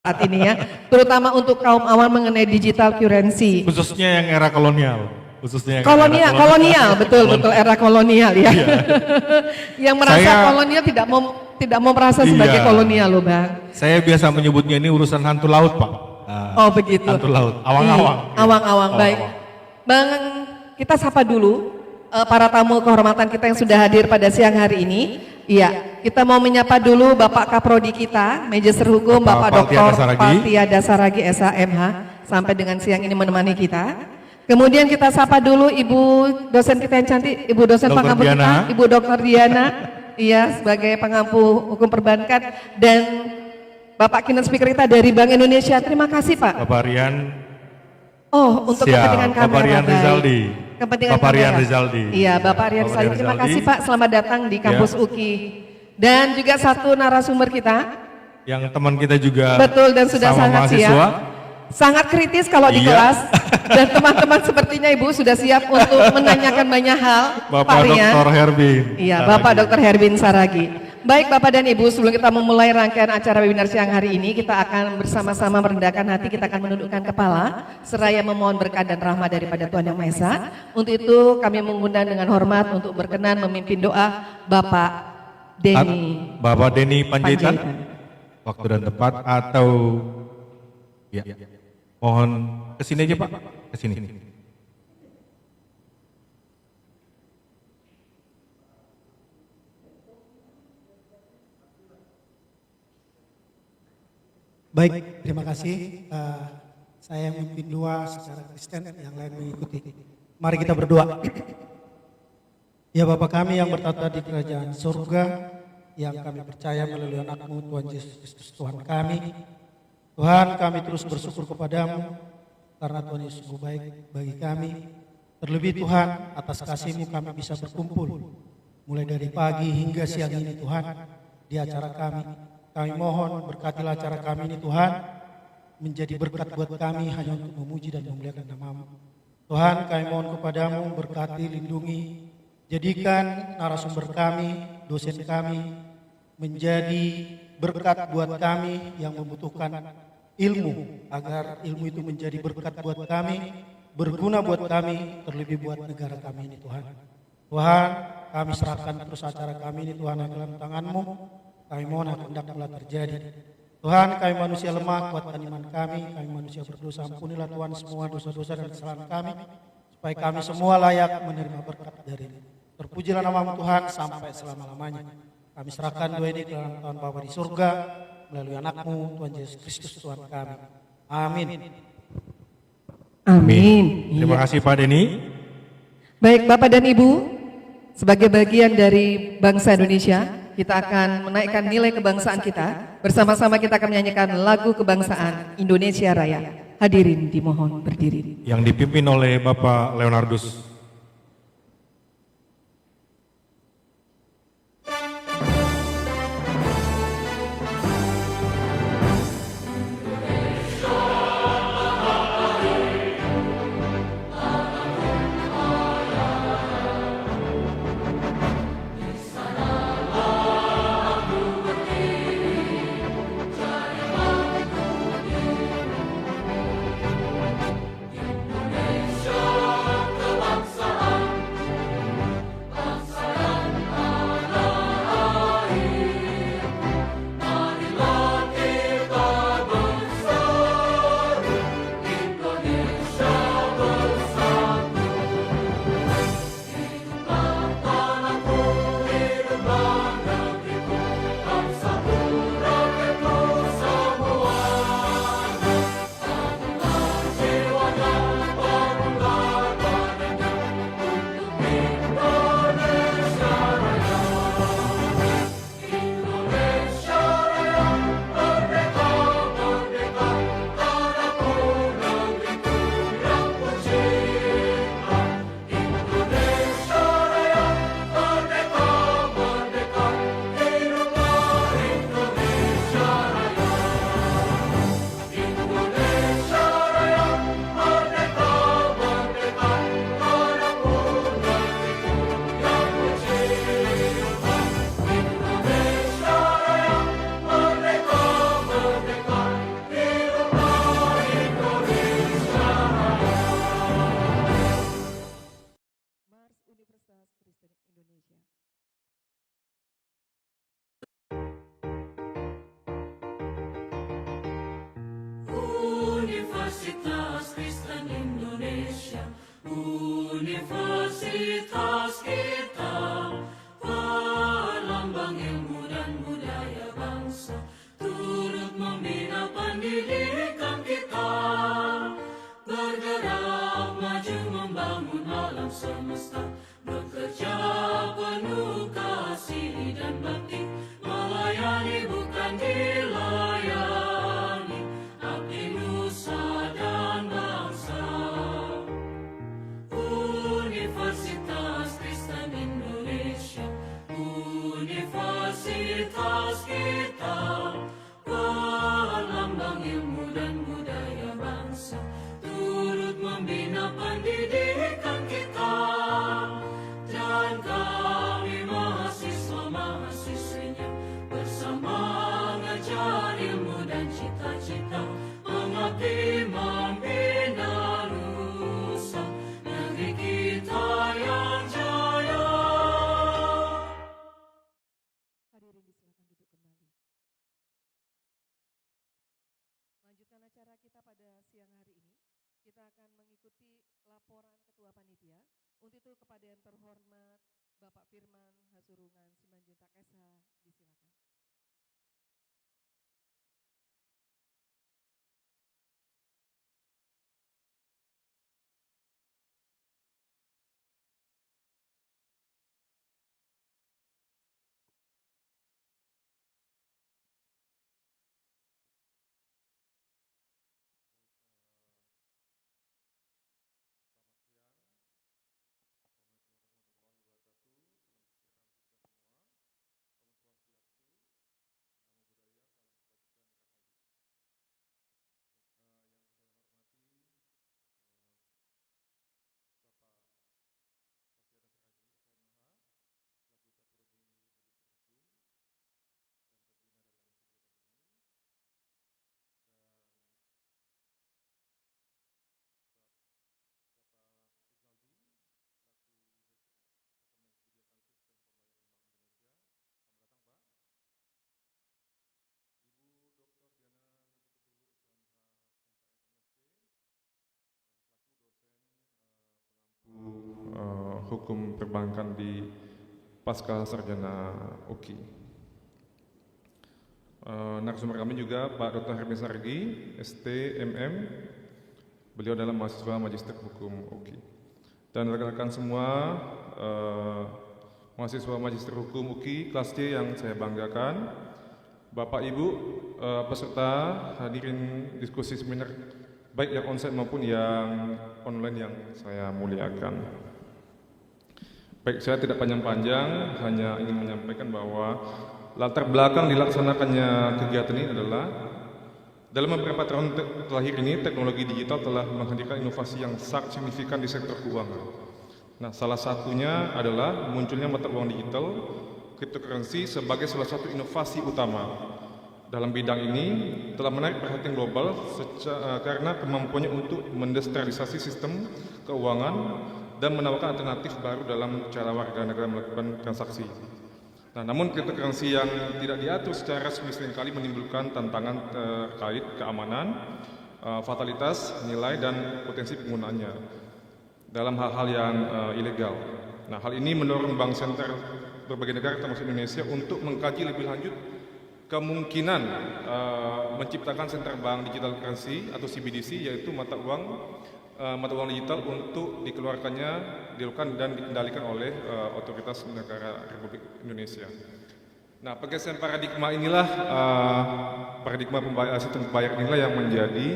saat ini ya, terutama untuk kaum awam mengenai digital currency. Khususnya yang era kolonial. Khususnya yang kolonial, betul era kolonial ya. Iya. Yang merasa kolonial tidak mau merasa sebagai kolonial loh Bang. Saya biasa menyebutnya ini urusan hantu laut Pak. Oh begitu. Hantu laut, awang-awang. Awang-awang, baik. Bang, kita sapa dulu para tamu kehormatan kita yang sudah hadir pada siang hari ini. Iya, kita mau menyapa dulu Bapak Kaprodi kita, Magister Hukum, Bapak Dr. Partia Dasaragi SHMH, sampai dengan siang ini menemani kita. Kemudian kita sapa dulu Ibu dosen kita yang cantik, Ibu dosen pengampu kita, Ibu Dr. Diana, iya sebagai pengampu hukum perbankan, dan Bapak keynote speaker kita dari Bank Indonesia. Terima kasih Pak. Bapak Rian. Oh, untuk kepentingan kamera. Bapak Rian Rizaldi. Kepentingan Bapak Rian kamera. Rizaldi. Iya, Bapak Rian Rizaldi. Terima kasih Pak, selamat datang di kampus UKI. Dan juga satu narasumber kita. Yang teman kita juga. Betul, dan sudah sama sangat mahasiswa. siap. Sangat kritis kalau di kelas. Dan teman-teman sepertinya Ibu sudah siap untuk menanyakan banyak hal. Bapak Dr. Herbin. Iya, Bapak Dr. Herbin Saragi. Baik Bapak dan Ibu, sebelum kita memulai rangkaian acara webinar siang hari ini, kita akan bersama-sama merendahkan hati, kita akan menundukkan kepala, seraya memohon berkat dan rahmat daripada Tuhan Yang Maha Esa. Untuk itu kami mengundang dengan hormat untuk berkenan memimpin doa Bapak Denny. Bapak Denny Panjaitan. Waktu dan tepat atau ya, mohon kesini aja Pak, kesini. Baik, terima kasih. Saya memimpin doa secara Kristen, yang lain mengikuti. Mari kita berdoa. Ya Bapa kami yang bertata di kerajaan surga, yang kami percaya melalui anak-Mu Tuhan Yesus Kristus Tuhan kami. Tuhan, kami terus bersyukur kepadamu, karena Tuhan Yesus sungguh baik bagi kami. Terlebih Tuhan, atas kasih-Mu kami bisa berkumpul, mulai dari pagi hingga siang ini Tuhan, di acara kami. Kami mohon berkatilah acara kami ini Tuhan, menjadi berkat buat kami hanya untuk memuji dan memuliakan nama-Mu. Tuhan, kami mohon kepadamu berkati, lindungi, jadikan narasumber kami, dosen kami, menjadi berkat buat kami yang membutuhkan ilmu, agar ilmu itu menjadi berkat buat kami, berguna buat kami, terlebih buat negara kami ini Tuhan. Tuhan, kami serahkan terus acara kami ini Tuhan dalam tangan-Mu. Kami mohon hendaklah terjadi. Tuhan, kami manusia lemah, kuatkan iman kami manusia berdosa, ampunilah Tuhan semua dosa-dosa dan kesalahan kami, supaya kami semua layak menerima berkat dari-Mu. Terpujilah nama-Mu Tuhan sampai selama-lamanya. Kami serahkan doa ini ke dalam Tuhan Bapa di surga, melalui anak-Mu Tuhan Yesus Kristus Tuhan kami. Amin. Amin. Terima kasih Pak Denny. Baik Bapak dan Ibu, sebagai bagian dari bangsa Indonesia, kita akan menaikkan nilai kebangsaan kita. Bersama-sama kita akan menyanyikan lagu kebangsaan Indonesia Raya. Hadirin dimohon berdiri. Yang dipimpin oleh Bapak Leonardus. Indonesia, kebangsaan Universitas kita, pelambang ilmu dan budaya bangsa, turut membina pendidikan kita, bergerak maju membangun alam semesta, bekerja penuh kasih dan bakti, melayani bukan dilayani, abdi nusa dan bangsa. Universitas Kristen Indonesia, universitas kita, pelambang ilmu dan budaya bangsa, turut membina pendidikan kita, dan kami mahasiswa-mahasiswinya bersama mengajar ilmu dan cita-cita, mengabdi membina nusa negeri kita yang jaya. Hadirin disilakan duduk kembali. Melanjutkan acara kita pada siang hari ini, kita akan mengikuti laporan Ketua Panitia. Untuk itu kepada yang terhormat Bapak Firman Hasurungan Simanjuntak SH, disilakan. Hukum perbankan di Pasca Sarjana UKI. Narasumber kami juga Pak Dr. Hermes Sargi, ST.MM. Beliau adalah mahasiswa Magister Hukum UKI. Dan rekan-rekan semua mahasiswa Magister Hukum UKI kelas C yang saya banggakan, Bapak Ibu peserta hadirin diskusi seminar baik yang onsite maupun yang online yang saya muliakan. Baik, saya tidak panjang-panjang, hanya ingin menyampaikan bahwa latar belakang dilaksanakannya kegiatan ini adalah dalam beberapa tahun terakhir ini teknologi digital telah menghadirkan inovasi yang sangat signifikan di sektor keuangan. Nah, salah satunya adalah munculnya mata uang digital, cryptocurrency sebagai salah satu inovasi utama. Dalam bidang ini telah menarik perhatian global karena kemampuannya untuk mendesentralisasi sistem keuangan dan menawarkan alternatif baru dalam cara warga negara melakukan transaksi. Nah, namun cryptocurrency yang tidak diatur secara resmi seringkali menimbulkan tantangan terkait keamanan, fatalitas, nilai, dan potensi penggunaannya dalam hal-hal yang ilegal. Nah, hal ini mendorong bank senter berbagai negara termasuk Indonesia untuk mengkaji lebih lanjut kemungkinan menciptakan center bank digital currency atau CBDC, yaitu mata uang digital untuk dilakukan dan dikendalikan oleh otoritas negara Republik Indonesia. Nah, pergeseran paradigma inilah, paradigma sistem pembayaran inilah yang menjadi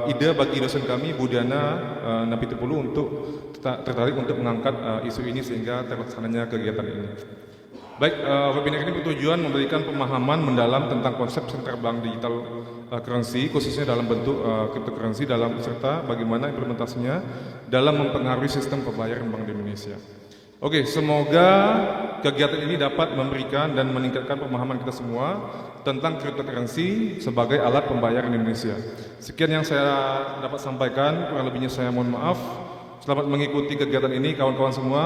ide bagi dosen kami Budiana Napitupulu untuk tertarik untuk mengangkat isu ini sehingga terlaksananya kegiatan ini. Baik, webinar ini bertujuan memberikan pemahaman mendalam tentang konsep center bank digital currency, khususnya dalam bentuk cryptocurrency, serta bagaimana implementasinya dalam mempengaruhi sistem pembayaran bank di Indonesia. Oke, semoga kegiatan ini dapat memberikan dan meningkatkan pemahaman kita semua tentang cryptocurrency sebagai alat pembayaran di Indonesia. Sekian yang saya dapat sampaikan, kurang lebihnya saya mohon maaf. Selamat mengikuti kegiatan ini kawan-kawan semua.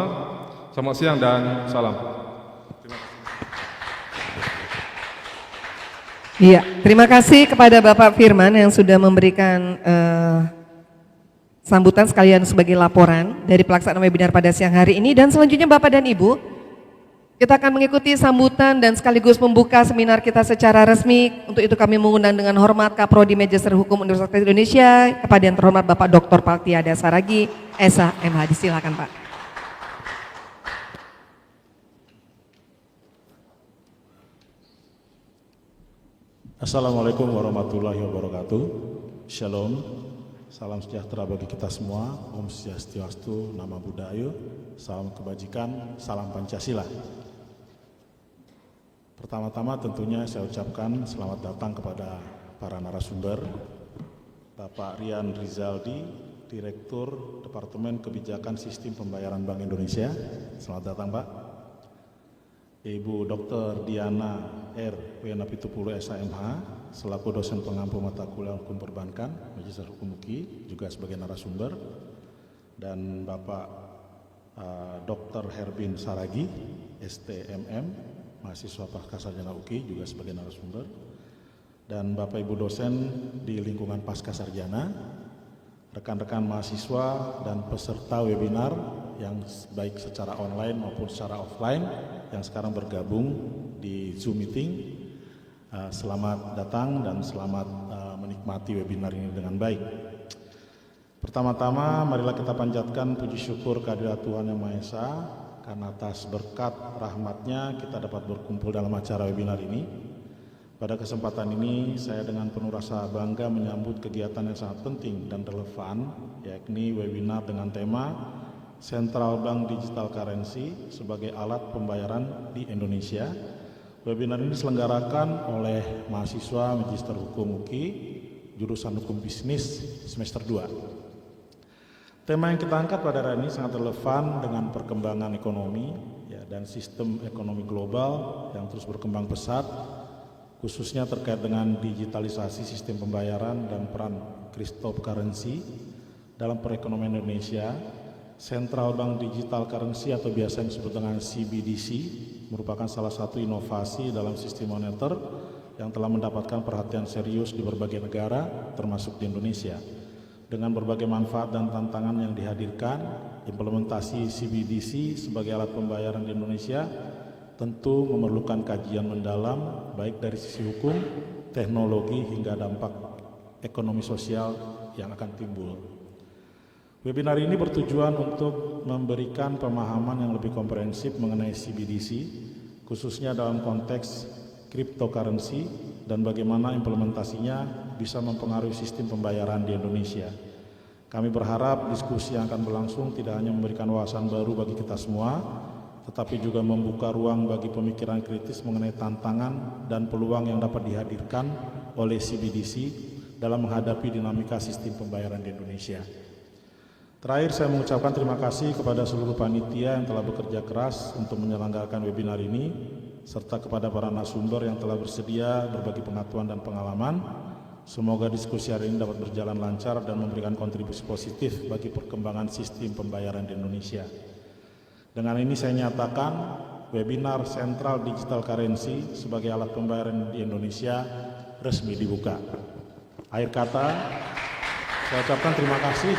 Selamat siang dan salam. Iya, terima kasih kepada Bapak Firman yang sudah memberikan sambutan sekalian sebagai laporan dari pelaksanaan webinar pada siang hari ini. Dan selanjutnya Bapak dan Ibu, kita akan mengikuti sambutan dan sekaligus membuka seminar kita secara resmi. Untuk itu kami mengundang dengan hormat Kaprodi Magister Hukum Universitas Indonesia kepada yang terhormat Bapak Dr. Paltiada Saragi, SH, MH. Disilakan Pak. Assalamualaikum warahmatullahi wabarakatuh. Shalom, salam sejahtera bagi kita semua. Om Swastiastu, Namo Buddhaya, salam kebajikan, salam Pancasila. Pertama-tama tentunya saya ucapkan selamat datang kepada para narasumber. Bapak Rian Rizaldi, Direktur Departemen Kebijakan Sistem Pembayaran Bank Indonesia. Selamat datang Pak. Ibu Dr. Diana R. Wenapitupulu SHMH, selaku dosen pengampu mata kuliah hukum perbankan, Magister Hukum UKI, juga sebagai narasumber. Dan Bapak Dr. Herbin Saragi, STMM, mahasiswa Pascasarjana UKI, juga sebagai narasumber. Dan Bapak Ibu dosen di lingkungan Pascasarjana, rekan-rekan mahasiswa dan peserta webinar yang baik secara online maupun secara offline yang sekarang bergabung di Zoom meeting. Selamat datang dan selamat menikmati webinar ini dengan baik. Pertama-tama marilah kita panjatkan puji syukur kehadirat Tuhan Yang Maha Esa karena atas berkat rahmat-Nya kita dapat berkumpul dalam acara webinar ini. Pada kesempatan ini saya dengan penuh rasa bangga menyambut kegiatan yang sangat penting dan relevan, yakni webinar dengan tema Central Bank Digital Currency sebagai alat pembayaran di Indonesia. Webinar ini diselenggarakan oleh mahasiswa Magister Hukum UKI, jurusan Hukum Bisnis semester 2. Tema yang kita angkat pada hari ini sangat relevan dengan perkembangan ekonomi dan sistem ekonomi global yang terus berkembang pesat, khususnya terkait dengan digitalisasi sistem pembayaran dan peran cryptocurrency dalam perekonomian Indonesia. Central Bank Digital Currency atau biasa yang disebut dengan CBDC merupakan salah satu inovasi dalam sistem moneter yang telah mendapatkan perhatian serius di berbagai negara termasuk di Indonesia. Dengan berbagai manfaat dan tantangan yang dihadirkan, implementasi CBDC sebagai alat pembayaran di Indonesia tentu memerlukan kajian mendalam baik dari sisi hukum, teknologi hingga dampak ekonomi sosial yang akan timbul. Webinar ini bertujuan untuk memberikan pemahaman yang lebih komprehensif mengenai CBDC, khususnya dalam konteks cryptocurrency dan bagaimana implementasinya bisa mempengaruhi sistem pembayaran di Indonesia. Kami berharap diskusi yang akan berlangsung tidak hanya memberikan wawasan baru bagi kita semua, tetapi juga membuka ruang bagi pemikiran kritis mengenai tantangan dan peluang yang dapat dihadirkan oleh CBDC dalam menghadapi dinamika sistem pembayaran di Indonesia. Terakhir saya mengucapkan terima kasih kepada seluruh panitia yang telah bekerja keras untuk menyelenggarakan webinar ini, serta kepada para narasumber yang telah bersedia berbagi pengetahuan dan pengalaman. Semoga diskusi hari ini dapat berjalan lancar dan memberikan kontribusi positif bagi perkembangan sistem pembayaran di Indonesia. Dengan ini saya nyatakan webinar Central Digital Currency sebagai alat pembayaran di Indonesia resmi dibuka. Akhir kata, saya ucapkan terima kasih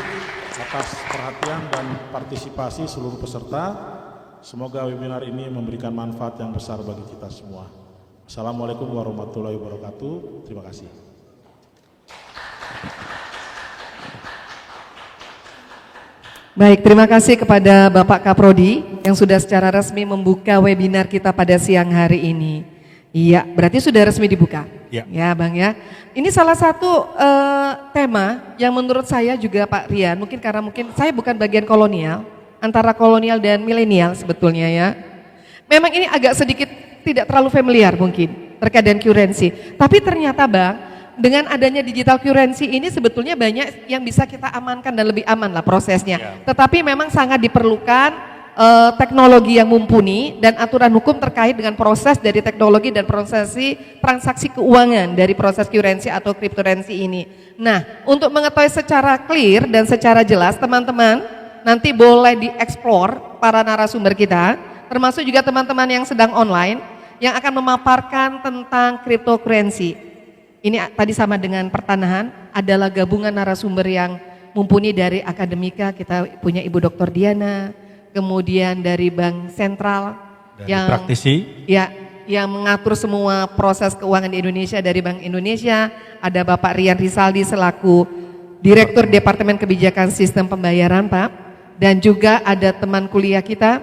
atas perhatian dan partisipasi seluruh peserta. Semoga webinar ini memberikan manfaat yang besar bagi kita semua. Assalamualaikum warahmatullahi wabarakatuh. Terima kasih. Baik, terima kasih kepada Bapak Kaprodi yang sudah secara resmi membuka webinar kita pada siang hari ini. Iya, berarti sudah resmi dibuka. Ya. Ya Bang ya. Ini salah satu tema yang menurut saya juga Pak Rian, mungkin karena saya bukan bagian kolonial, antara kolonial dan milenial sebetulnya ya. Memang ini agak sedikit tidak terlalu familiar mungkin terkait dengan currency. Tapi ternyata Bang, dengan adanya digital currency ini sebetulnya banyak yang bisa kita amankan dan lebih aman lah prosesnya. Ya. Tetapi memang sangat diperlukan teknologi yang mumpuni dan aturan hukum terkait dengan proses dari teknologi dan prosesi transaksi keuangan dari proses currency atau cryptocurrency ini. Nah, untuk mengetahui secara clear dan secara jelas teman-teman nanti boleh dieksplor para narasumber kita, termasuk juga teman-teman yang sedang online yang akan memaparkan tentang cryptocurrency. ini tadi sama dengan pertanahan, adalah gabungan narasumber yang mumpuni dari akademika. Kita punya Ibu Dr. Diana, kemudian dari Bank Sentral, Dari praktisi. ya, yang mengatur semua proses keuangan di Indonesia dari Bank Indonesia. Ada Bapak Rian Risaldi selaku Direktur Departemen Kebijakan Sistem Pembayaran, Pak. Dan juga ada teman kuliah kita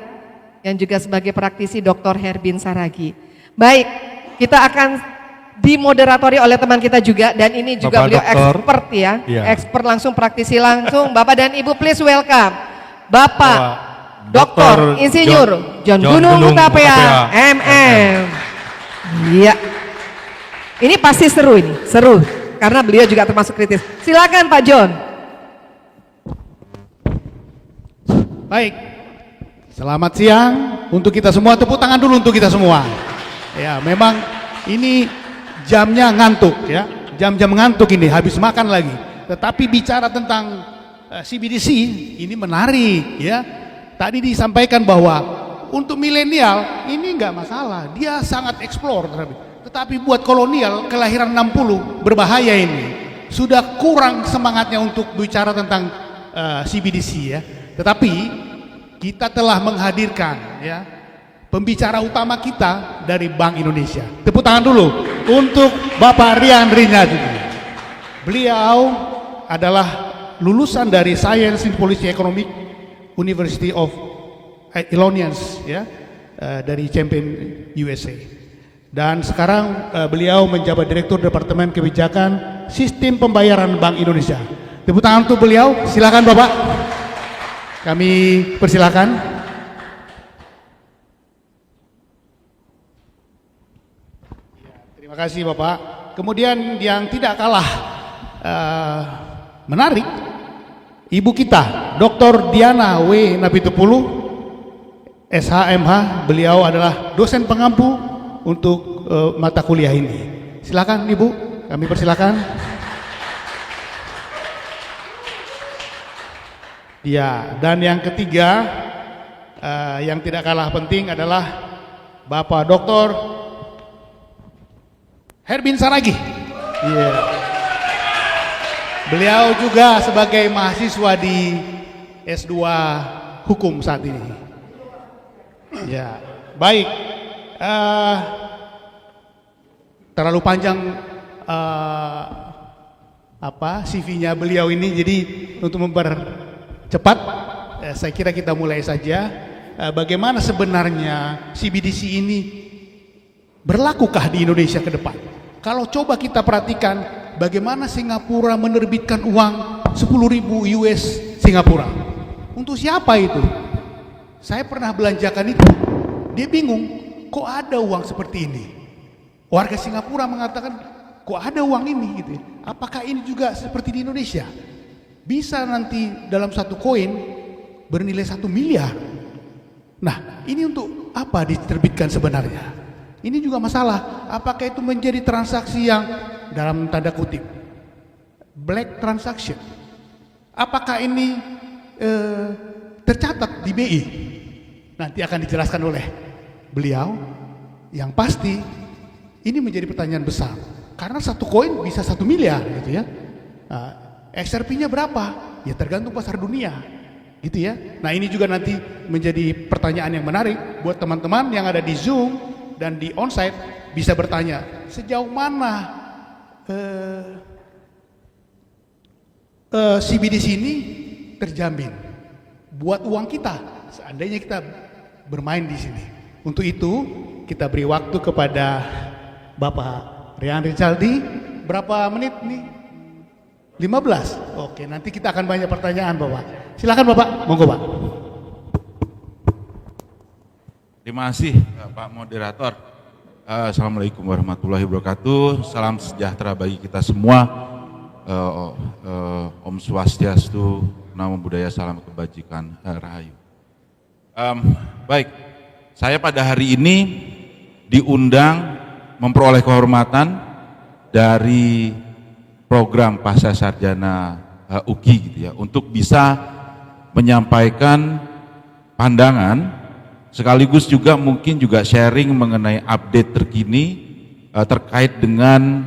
yang juga sebagai praktisi Dr. Herbin Saragi. Baik, kita akan dimoderatori oleh teman kita juga, dan ini juga Bapak beliau Dokter. expert ya, Iya. expert langsung, praktisi langsung. Bapak dan Ibu please welcome Bapak Dr. Dr. Insinyur John Gunung Hutapea, MM. Iya. Ini pasti seru ini, seru karena beliau juga termasuk kritis. Silakan Pak John. Baik, selamat siang untuk kita semua. Tepuk tangan dulu untuk kita semua. Ya, memang ini jamnya ngantuk ya, jam-jam ngantuk ini, habis makan lagi. Tetapi bicara tentang CBDC ini menarik ya. Tadi disampaikan bahwa untuk milenial ini nggak masalah, dia sangat explore. Tetapi buat kolonial kelahiran 60 berbahaya ini. Sudah kurang semangatnya untuk bicara tentang CBDC ya. Tetapi kita telah menghadirkan ya pembicara utama kita dari Bank Indonesia. Tepuk tangan dulu untuk Bapak Rian Rinaldi. Beliau adalah lulusan dari Science and Policy Economic University of Illinois ya, dari Champaign USA. Dan sekarang beliau menjabat Direktur Departemen Kebijakan Sistem Pembayaran Bank Indonesia. Tepuk tangan untuk beliau. Silakan Bapak. Kami persilakan. Terima kasih Bapak. Kemudian yang tidak kalah menarik, Ibu kita, Dr. Diana W. Napitupulu, SHMH. Beliau adalah dosen pengampu untuk mata kuliah ini. Silakan Ibu, kami persilakan. Ya, dan yang ketiga yang tidak kalah penting adalah Bapak Dr. Herbin Saragi. Iya. Beliau juga sebagai mahasiswa di S2 Hukum saat ini. Ya, baik. Terlalu panjang CV-nya beliau ini, jadi untuk mempercepat, saya kira kita mulai saja. Bagaimana sebenarnya CBDC ini berlakukah di Indonesia ke depan? Kalau coba kita perhatikan bagaimana Singapura menerbitkan uang 10.000 US Singapura. Untuk siapa itu? Saya pernah belanjakan itu. Dia bingung, kok ada uang seperti ini? Warga Singapura mengatakan, kok ada uang ini gitu. Apakah ini juga seperti di Indonesia? Bisa nanti dalam satu koin bernilai 1 miliar. Nah, ini untuk apa diterbitkan sebenarnya? Ini juga masalah, apakah itu menjadi transaksi yang dalam tanda kutip black transaction? Apakah ini tercatat di BI? Nanti akan dijelaskan oleh beliau. Yang pasti ini menjadi pertanyaan besar, karena satu koin bisa 1 miliar gitu ya. Nah, XRP-nya berapa? Ya tergantung pasar dunia gitu ya. Nah, ini juga nanti menjadi pertanyaan yang menarik buat teman-teman yang ada di Zoom dan di onsite, bisa bertanya sejauh mana CBDC ini terjamin buat uang kita seandainya kita bermain di sini. Untuk itu kita beri waktu kepada Bapak Rian Rinaldi. Berapa menit nih? 15. Oke, nanti kita akan banyak pertanyaan Bapak. Silakan Bapak, monggo Pak. Terima kasih Pak Moderator. Assalamualaikum warahmatullahi wabarakatuh. Salam sejahtera bagi kita semua. Om Swastiastu, Namo Buddhaya, salam kebajikan, rahayu. Baik, saya pada hari ini diundang memperoleh kehormatan dari program Pasca Sarjana UKI gitu ya, untuk bisa menyampaikan pandangan sekaligus juga mungkin juga sharing mengenai update terkini terkait dengan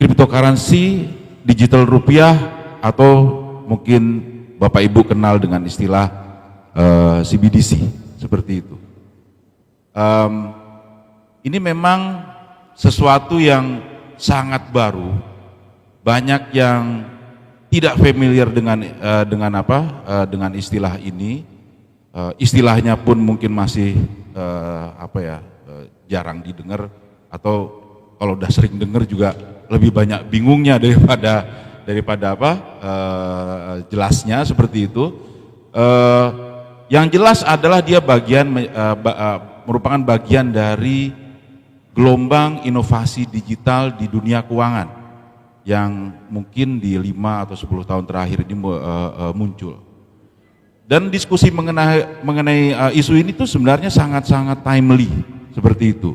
cryptocurrency, digital rupiah, atau mungkin Bapak Ibu kenal dengan istilah CBDC, seperti itu. Ini memang sesuatu yang sangat baru, banyak yang tidak familiar dengan istilah ini. Istilahnya pun mungkin masih jarang didengar, atau kalau udah sering dengar juga lebih banyak bingungnya daripada jelasnya, seperti itu. Yang jelas adalah dia merupakan bagian dari gelombang inovasi digital di dunia keuangan yang mungkin di 5 atau 10 tahun terakhir ini muncul. Dan diskusi mengenai isu ini tuh sebenarnya sangat-sangat timely, seperti itu.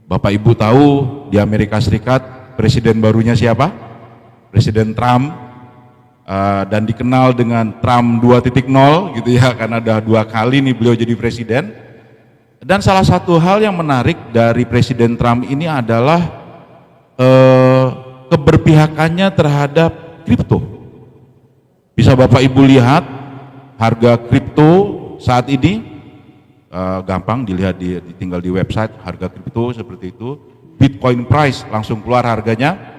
Bapak Ibu tahu di Amerika Serikat presiden barunya siapa? Presiden Trump, dan dikenal dengan Trump 2.0 gitu ya, karena ada 2 kali nih beliau jadi presiden. Dan salah satu hal yang menarik dari Presiden Trump ini adalah keberpihakannya terhadap kripto. Bisa Bapak Ibu lihat harga kripto saat ini, gampang dilihat, tinggal di website harga kripto seperti itu. Bitcoin price langsung keluar harganya.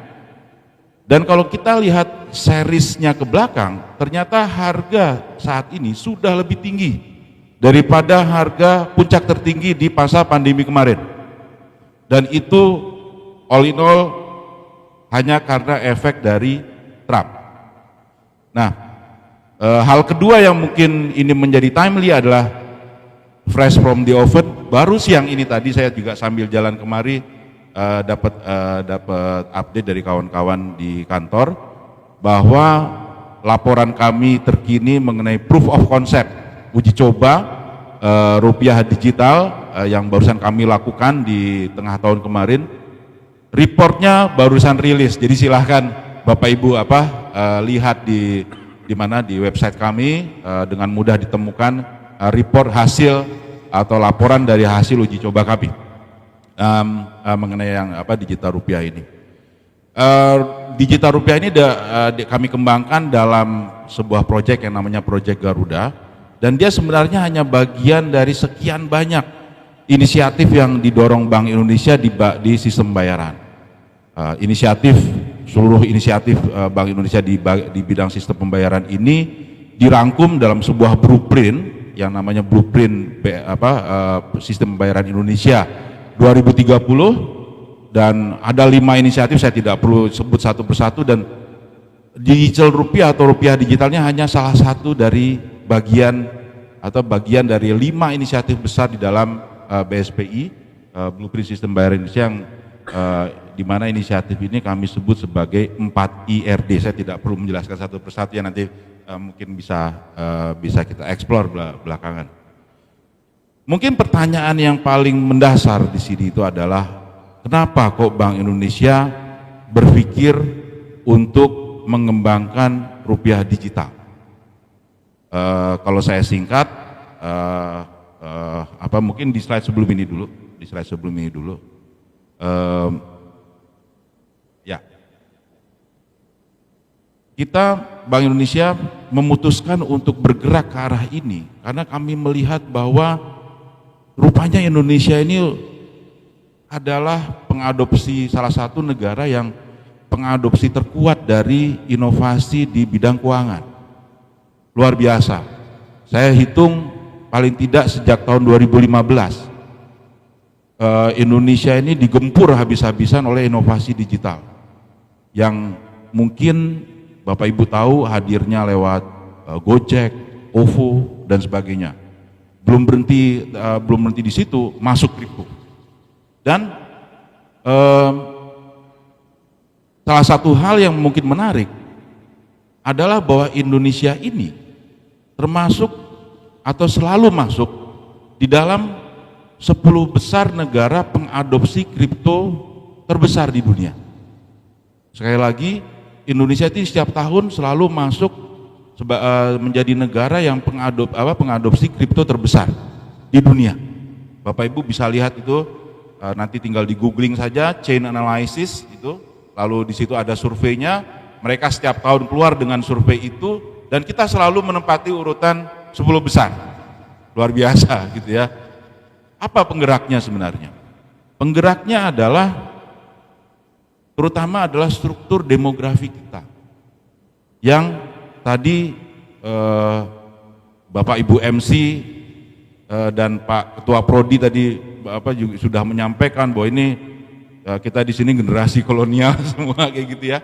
Dan kalau kita lihat seriesnya ke belakang, ternyata harga saat ini sudah lebih tinggi daripada harga puncak tertinggi di masa pandemi kemarin. Dan itu all in all hanya karena efek dari Trump. Nah, hal kedua yang mungkin ini menjadi timely adalah fresh from the oven. Baru siang ini tadi saya juga sambil jalan kemari dapat update dari kawan-kawan di kantor bahwa laporan kami terkini mengenai proof of concept, uji coba rupiah digital yang barusan kami lakukan di tengah tahun kemarin. Reportnya barusan rilis, jadi silahkan Bapak Ibu lihat di mana di website kami, dengan mudah ditemukan report hasil atau laporan dari hasil uji coba kami mengenai yang digital rupiah ini. Digital rupiah ini kami kembangkan dalam sebuah proyek yang namanya Proyek Garuda, dan dia sebenarnya hanya bagian dari sekian banyak inisiatif yang didorong Bank Indonesia di sistem pembayaran. Seluruh inisiatif Bank Indonesia di bidang sistem pembayaran ini dirangkum dalam sebuah blueprint yang namanya Blueprint Sistem Pembayaran Indonesia 2030, dan ada 5 inisiatif, saya tidak perlu sebut satu persatu, dan digital rupiah atau rupiah digitalnya hanya salah satu dari bagian dari 5 inisiatif besar di dalam BSPI, Blueprint Sistem Pembayaran Indonesia, yang di mana inisiatif ini kami sebut sebagai 4IRD. Saya tidak perlu menjelaskan satu persatu, yang nanti mungkin bisa kita eksplor belakangan. Mungkin pertanyaan yang paling mendasar di sini itu adalah kenapa kok Bank Indonesia berpikir untuk mengembangkan rupiah digital? Kalau saya singkat, mungkin di slide sebelum ini dulu. Kita Bank Indonesia memutuskan untuk bergerak ke arah ini karena kami melihat bahwa rupanya Indonesia ini adalah salah satu negara yang pengadopsi terkuat dari inovasi di bidang keuangan. Luar biasa. Saya hitung paling tidak sejak tahun 2015 Indonesia ini digempur habis-habisan oleh inovasi digital yang mungkin Bapak Ibu tahu hadirnya lewat Gojek, OVO dan sebagainya. Belum berhenti di situ, masuk kripto. Dan salah satu hal yang mungkin menarik adalah bahwa Indonesia ini termasuk atau selalu masuk di dalam 10 besar negara pengadopsi kripto terbesar di dunia. Sekali lagi, Indonesia itu setiap tahun selalu masuk menjadi negara yang pengadopsi kripto terbesar di dunia. Bapak Ibu bisa lihat itu, nanti tinggal di googling saja chain analysis itu, lalu di situ ada surveinya, mereka setiap tahun keluar dengan survei itu, dan kita selalu menempati urutan 10 besar. Luar biasa gitu ya. Apa penggeraknya sebenarnya? Penggeraknya adalah terutama adalah struktur demografi kita. Yang tadi Bapak Ibu MC dan Pak Ketua Prodi tadi juga sudah menyampaikan bahwa ini kita di sini generasi kolonial semua kayak gitu ya.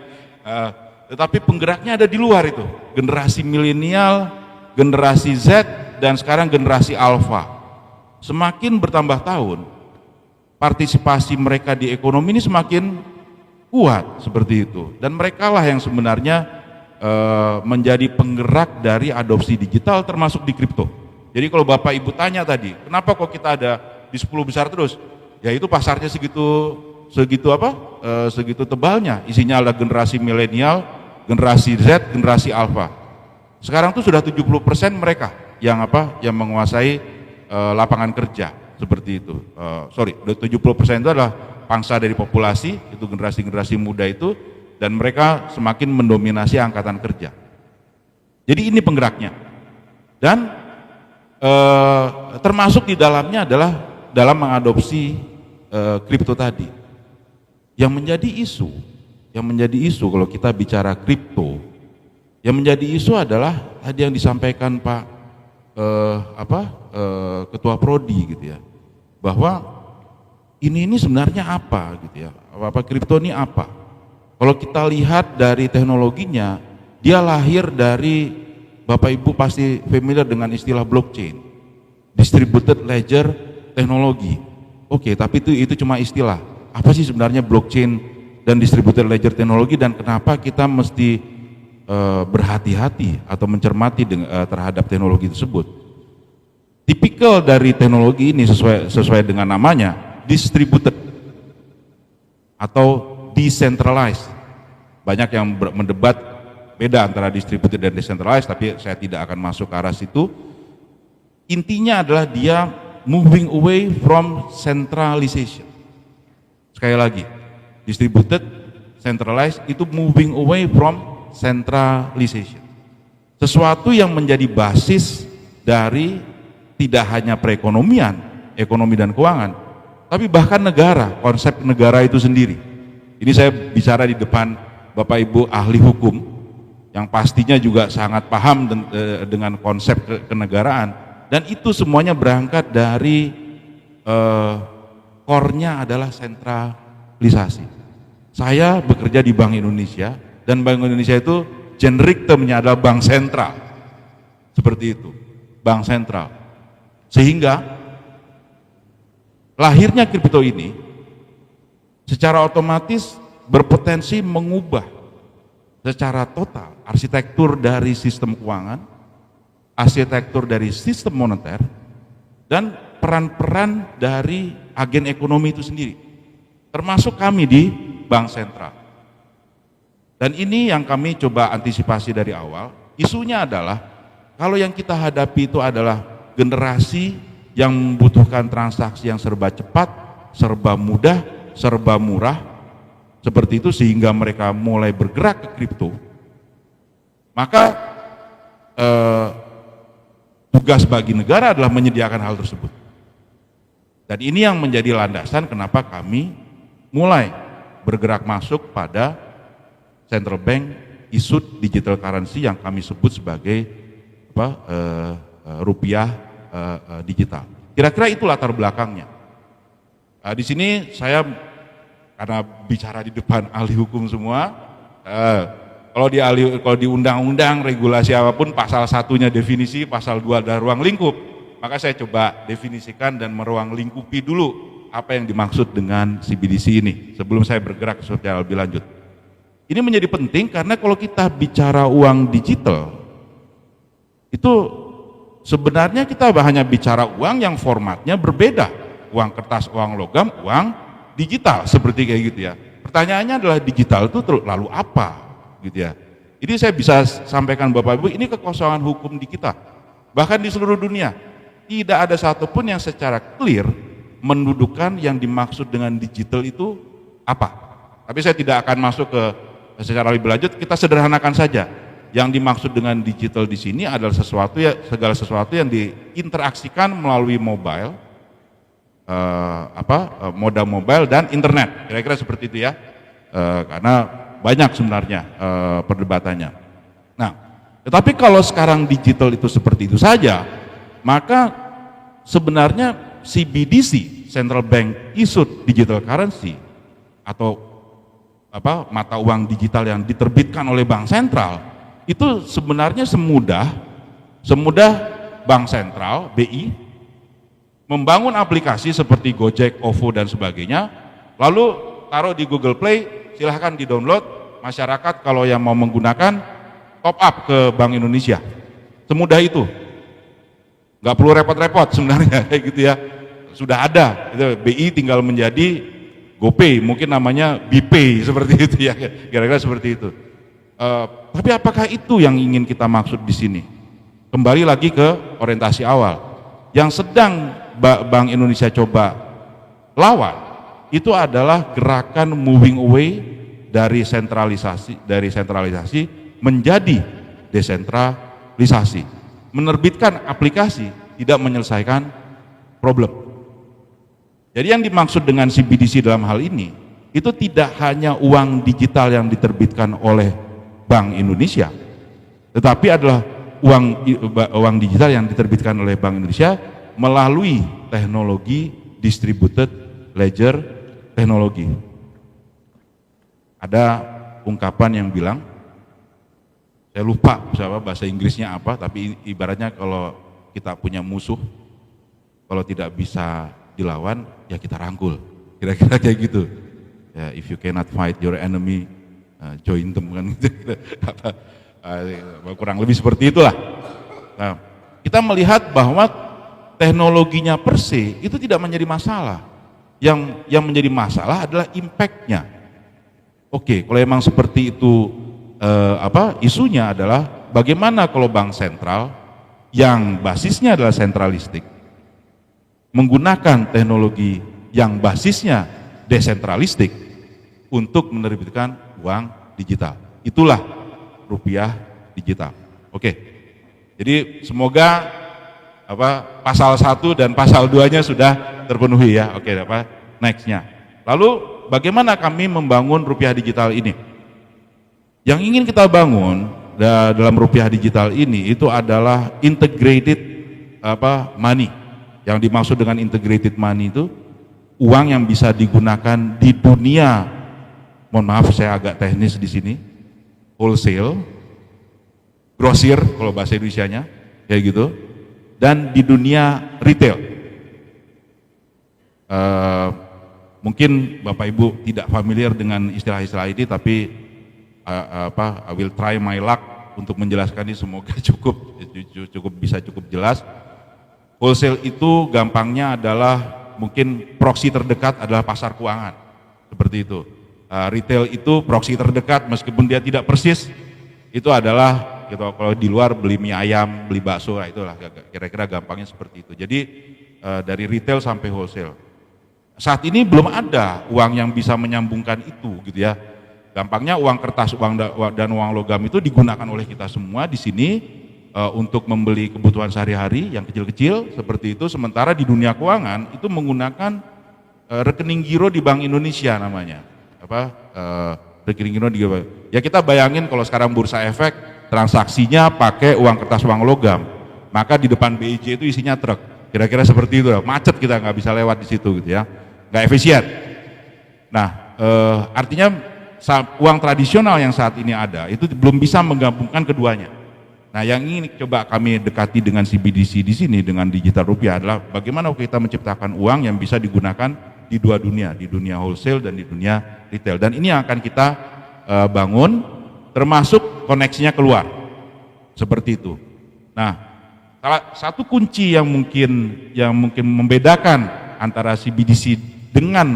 Tetapi penggeraknya ada di luar itu, generasi milenial, generasi Z, dan sekarang generasi Alpha. Semakin bertambah tahun, partisipasi mereka di ekonomi ini semakin kuat seperti itu. Dan mereka lah yang sebenarnya menjadi penggerak dari adopsi digital termasuk di kripto. Jadi kalau Bapak Ibu tanya tadi, kenapa kok kita ada di 10 besar terus? Ya itu pasarnya segitu tebalnya. Isinya adalah generasi milenial, generasi Z, generasi Alpha. Sekarang tuh sudah 70% mereka yang menguasai lapangan kerja seperti itu. 70% itu adalah pangsa dari populasi, itu generasi-generasi muda itu, dan mereka semakin mendominasi angkatan kerja. Jadi ini penggeraknya. Dan termasuk di dalamnya adalah dalam mengadopsi kripto tadi. Yang menjadi isu kalau kita bicara kripto, yang menjadi isu adalah tadi yang disampaikan Pak Ketua Prodi gitu ya, bahwa ini sebenarnya apa gitu ya, kripto ini apa? Kalau kita lihat dari teknologinya, dia lahir dari, Bapak Ibu pasti familiar dengan istilah blockchain, distributed ledger teknologi. Oke, tapi itu cuma istilah. Apa sih sebenarnya blockchain dan distributed ledger teknologi, dan kenapa kita mesti berhati-hati atau mencermati terhadap teknologi tersebut? Tipikal dari teknologi ini sesuai dengan namanya, distributed atau decentralized. Banyak yang mendebat beda antara distributed dan decentralized, tapi saya tidak akan masuk ke arah situ. Intinya adalah dia moving away from centralization. Sekali lagi, distributed, centralized itu moving away from centralization. Sesuatu yang menjadi basis dari tidak hanya perekonomian, ekonomi dan keuangan, tapi bahkan negara, konsep negara itu sendiri. Ini saya bicara di depan Bapak Ibu ahli hukum yang pastinya juga sangat paham dengan konsep kenegaraan, dan itu semuanya berangkat dari core-nya adalah sentralisasi. Saya bekerja di Bank Indonesia, dan Bank Indonesia itu generik termnya adalah bank sentral. Seperti itu, bank sentral. Sehingga lahirnya kripto ini secara otomatis berpotensi mengubah secara total arsitektur dari sistem keuangan, arsitektur dari sistem moneter, dan peran-peran dari agen ekonomi itu sendiri, termasuk kami di bank sentral. Dan ini yang kami coba antisipasi dari awal. Isunya adalah kalau yang kita hadapi itu adalah generasi yang membutuhkan transaksi yang serba cepat, serba mudah, serba murah, seperti itu, sehingga mereka mulai bergerak ke kripto. Maka tugas bagi negara adalah menyediakan hal tersebut. Dan ini yang menjadi landasan kenapa kami mulai bergerak masuk pada central bank issued digital currency yang kami sebut sebagai rupiah digital. Kira-kira itu latar belakangnya. Di sini saya karena bicara di depan ahli hukum semua, kalau di undang-undang regulasi apapun pasal 1-nya definisi, pasal 2 ada ruang lingkup. Maka saya coba definisikan dan meruang lingkupi dulu apa yang dimaksud dengan CBDC ini sebelum saya bergerak secara lebih lanjut. Ini menjadi penting karena kalau kita bicara uang digital, itu sebenarnya kita hanya bicara uang yang formatnya berbeda. Uang kertas, uang logam, uang digital, seperti kayak gitu ya. Pertanyaannya adalah digital itu lalu apa? Gitu ya. Ini saya bisa sampaikan Bapak Ibu, ini kekosongan hukum di kita. Bahkan di seluruh dunia, tidak ada satupun yang secara clear mendudukan yang dimaksud dengan digital itu apa. Tapi saya tidak akan masuk ke secara lebih lanjut, kita sederhanakan saja. Yang dimaksud dengan digital di sini adalah segala sesuatu yang diinteraksikan melalui mobile, moda mobile dan internet. Kira-kira seperti itu ya. Karena banyak sebenarnya perdebatannya. Nah, tetapi kalau sekarang digital itu seperti itu saja, maka sebenarnya CBDC, Central Bank Issued Digital Currency, atau mata uang digital yang diterbitkan oleh bank sentral, itu sebenarnya semudah bank sentral BI membangun aplikasi seperti Gojek, OVO dan sebagainya, lalu taruh di Google Play, silahkan di-download, masyarakat kalau yang mau menggunakan top up ke Bank Indonesia. Semudah itu. Nggak perlu repot-repot sebenarnya kayak gitu ya. Sudah ada, itu BI tinggal menjadi GoPay, mungkin namanya BPay seperti itu ya, kira-kira seperti itu. Tapi apakah itu yang ingin kita maksud di sini? Kembali lagi ke orientasi awal. Yang sedang Bank Indonesia coba lawan itu adalah gerakan moving away dari sentralisasi menjadi desentralisasi. Menerbitkan aplikasi tidak menyelesaikan problem. Jadi yang dimaksud dengan CBDC dalam hal ini itu tidak hanya uang digital yang diterbitkan oleh Bank Indonesia, tetapi adalah uang digital yang diterbitkan oleh Bank Indonesia melalui teknologi distributed ledger teknologi. Ada ungkapan yang bilang, saya lupa bahasa Inggrisnya apa, tapi ibaratnya kalau kita punya musuh, kalau tidak bisa dilawan, ya kita rangkul. Kira-kira kayak gitu. Ya, if you cannot fight your enemy, join them kan gitu. Kurang lebih seperti itulah. Nah, kita melihat bahwa teknologinya per se itu tidak menjadi masalah. Yang menjadi masalah adalah impact-nya. Oke, kalau memang seperti itu isunya adalah bagaimana kalau bank sentral yang basisnya adalah sentralistik menggunakan teknologi yang basisnya desentralistik untuk menerbitkan uang digital. Itulah rupiah digital. Oke. Jadi semoga pasal 1 dan pasal 2-nya sudah terpenuhi ya. Oke, next-nya. Lalu bagaimana kami membangun rupiah digital ini? Yang ingin kita bangun dalam rupiah digital ini itu adalah integrated money. Yang dimaksud dengan integrated money itu uang yang bisa digunakan di dunia, mohon maaf saya agak teknis di sini, wholesale, grosir kalau bahasa Indonesianya, kayak gitu, dan di dunia retail. Mungkin Bapak Ibu tidak familiar dengan istilah-istilah ini, tapi I will try my luck untuk menjelaskan ini, semoga cukup jelas. Wholesale itu gampangnya adalah mungkin proksi terdekat adalah pasar keuangan, seperti itu. Retail itu proksi terdekat meskipun dia tidak persis, itu adalah gitu, kalau di luar beli mie ayam, beli bakso, itulah kira-kira gampangnya seperti itu. Jadi dari retail sampai wholesale. Saat ini belum ada uang yang bisa menyambungkan itu, gitu ya. Gampangnya uang kertas, dan uang logam itu digunakan oleh kita semua di sini untuk membeli kebutuhan sehari-hari yang kecil-kecil seperti itu. Sementara di dunia keuangan itu menggunakan rekening giro di Bank Indonesia namanya. Rekening giro ya kita bayangin kalau sekarang bursa efek transaksinya pakai uang kertas, uang logam, maka di depan BIJ itu isinya truk. Kira-kira seperti itu, macet, kita nggak bisa lewat di situ gitu ya, nggak efisien. Nah, artinya uang tradisional yang saat ini ada itu belum bisa menggabungkan keduanya. Nah, yang ingin coba kami dekati dengan CBDC di sini dengan digital rupiah adalah bagaimana kita menciptakan uang yang bisa digunakan di dua dunia, di dunia wholesale dan di dunia retail. Dan ini yang akan kita bangun, termasuk koneksinya keluar, seperti itu. Nah, salah satu kunci yang mungkin membedakan antara CBDC dengan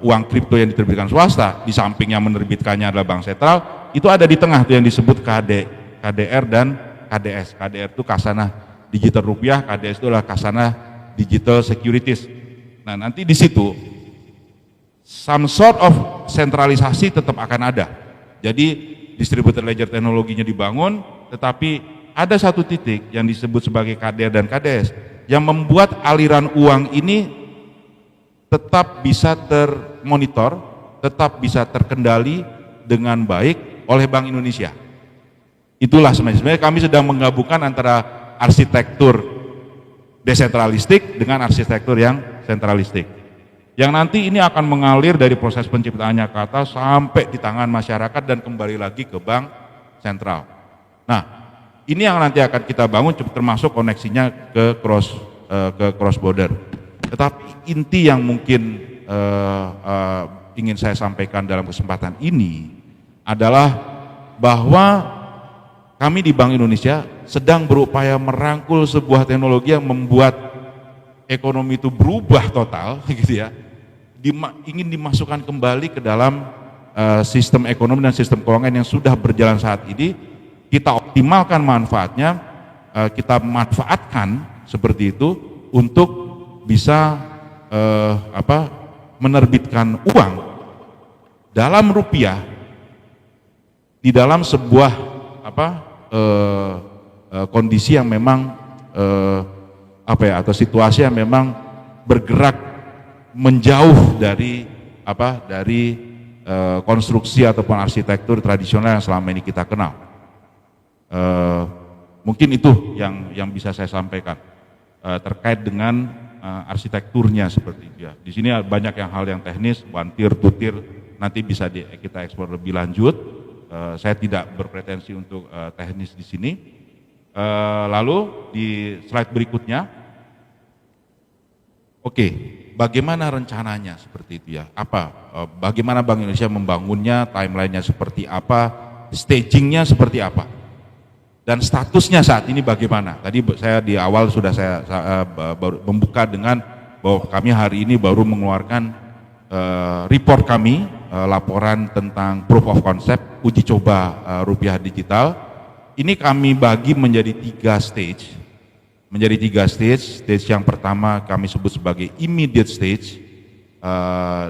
uang kripto yang diterbitkan swasta, di samping yang menerbitkannya adalah bank sentral, itu ada di tengah tuh yang disebut KDR dan KDS. KDR itu Khazanah Digital Rupiah, KDS itu adalah Khazanah Digital Securities. Nah, nanti di situ some sort of sentralisasi tetap akan ada. Jadi distributed ledger teknologinya dibangun, tetapi ada satu titik yang disebut sebagai KDR dan KDS yang membuat aliran uang ini tetap bisa termonitor, tetap bisa terkendali dengan baik oleh Bank Indonesia. Itulah sebenarnya kami sedang menggabungkan antara arsitektur desentralistik dengan arsitektur yang sentralistik. Yang nanti ini akan mengalir dari proses penciptaannya ke atas sampai di tangan masyarakat dan kembali lagi ke bank sentral. Nah, ini yang nanti akan kita bangun termasuk koneksinya ke cross border. Tetapi inti yang mungkin ingin saya sampaikan dalam kesempatan ini adalah bahwa kami di Bank Indonesia sedang berupaya merangkul sebuah teknologi yang membuat ekonomi itu berubah total, gitu ya. Ingin dimasukkan kembali ke dalam sistem ekonomi dan sistem keuangan yang sudah berjalan saat ini, kita optimalkan manfaatnya, kita manfaatkan seperti itu untuk bisa menerbitkan uang dalam rupiah di dalam sebuah kondisi yang memang atau situasi yang memang bergerak menjauh dari konstruksi ataupun arsitektur tradisional yang selama ini kita kenal. Mungkin itu yang bisa saya sampaikan terkait dengan arsitekturnya seperti itu ya. Di sini banyak hal yang teknis, one tier, two tier, nanti bisa kita eksplor lebih lanjut. Saya tidak berpretensi untuk teknis di sini. Lalu di slide berikutnya, oke, bagaimana rencananya seperti itu ya? Bagaimana Bank Indonesia membangunnya, timelinenya seperti apa, stagingnya seperti apa, dan statusnya saat ini bagaimana? Tadi saya di awal sudah saya baru membuka dengan bahwa kami hari ini baru mengeluarkan report kami, laporan tentang proof of concept uji coba rupiah digital. Ini kami bagi menjadi 3 stage. Stage yang pertama kami sebut sebagai immediate stage.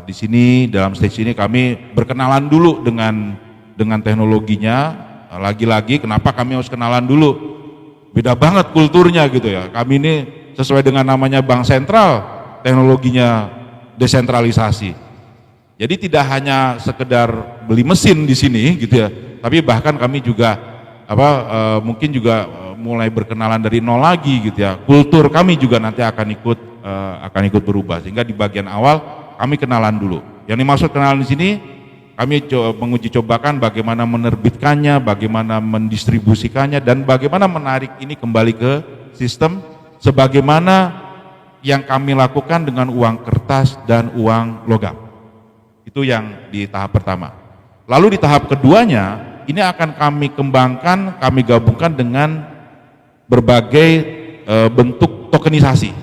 Di sini dalam stage ini kami berkenalan dulu dengan teknologinya. Lagi-lagi kenapa kami harus kenalan dulu? Beda banget kulturnya gitu ya. Kami ini sesuai dengan namanya bank sentral, teknologinya desentralisasi. Jadi tidak hanya sekedar beli mesin di sini gitu ya, tapi bahkan kami juga mungkin juga mulai berkenalan dari nol lagi gitu ya. Kultur kami juga nanti akan ikut berubah, sehingga di bagian awal kami kenalan dulu. Yang dimaksud kenalan di sini kami menguji cobakan bagaimana menerbitkannya, bagaimana mendistribusikannya, dan bagaimana menarik ini kembali ke sistem sebagaimana yang kami lakukan dengan uang kertas dan uang logam. Itu yang di tahap pertama. Lalu di tahap keduanya ini akan kami kembangkan, kami gabungkan dengan berbagai bentuk tokenisasi.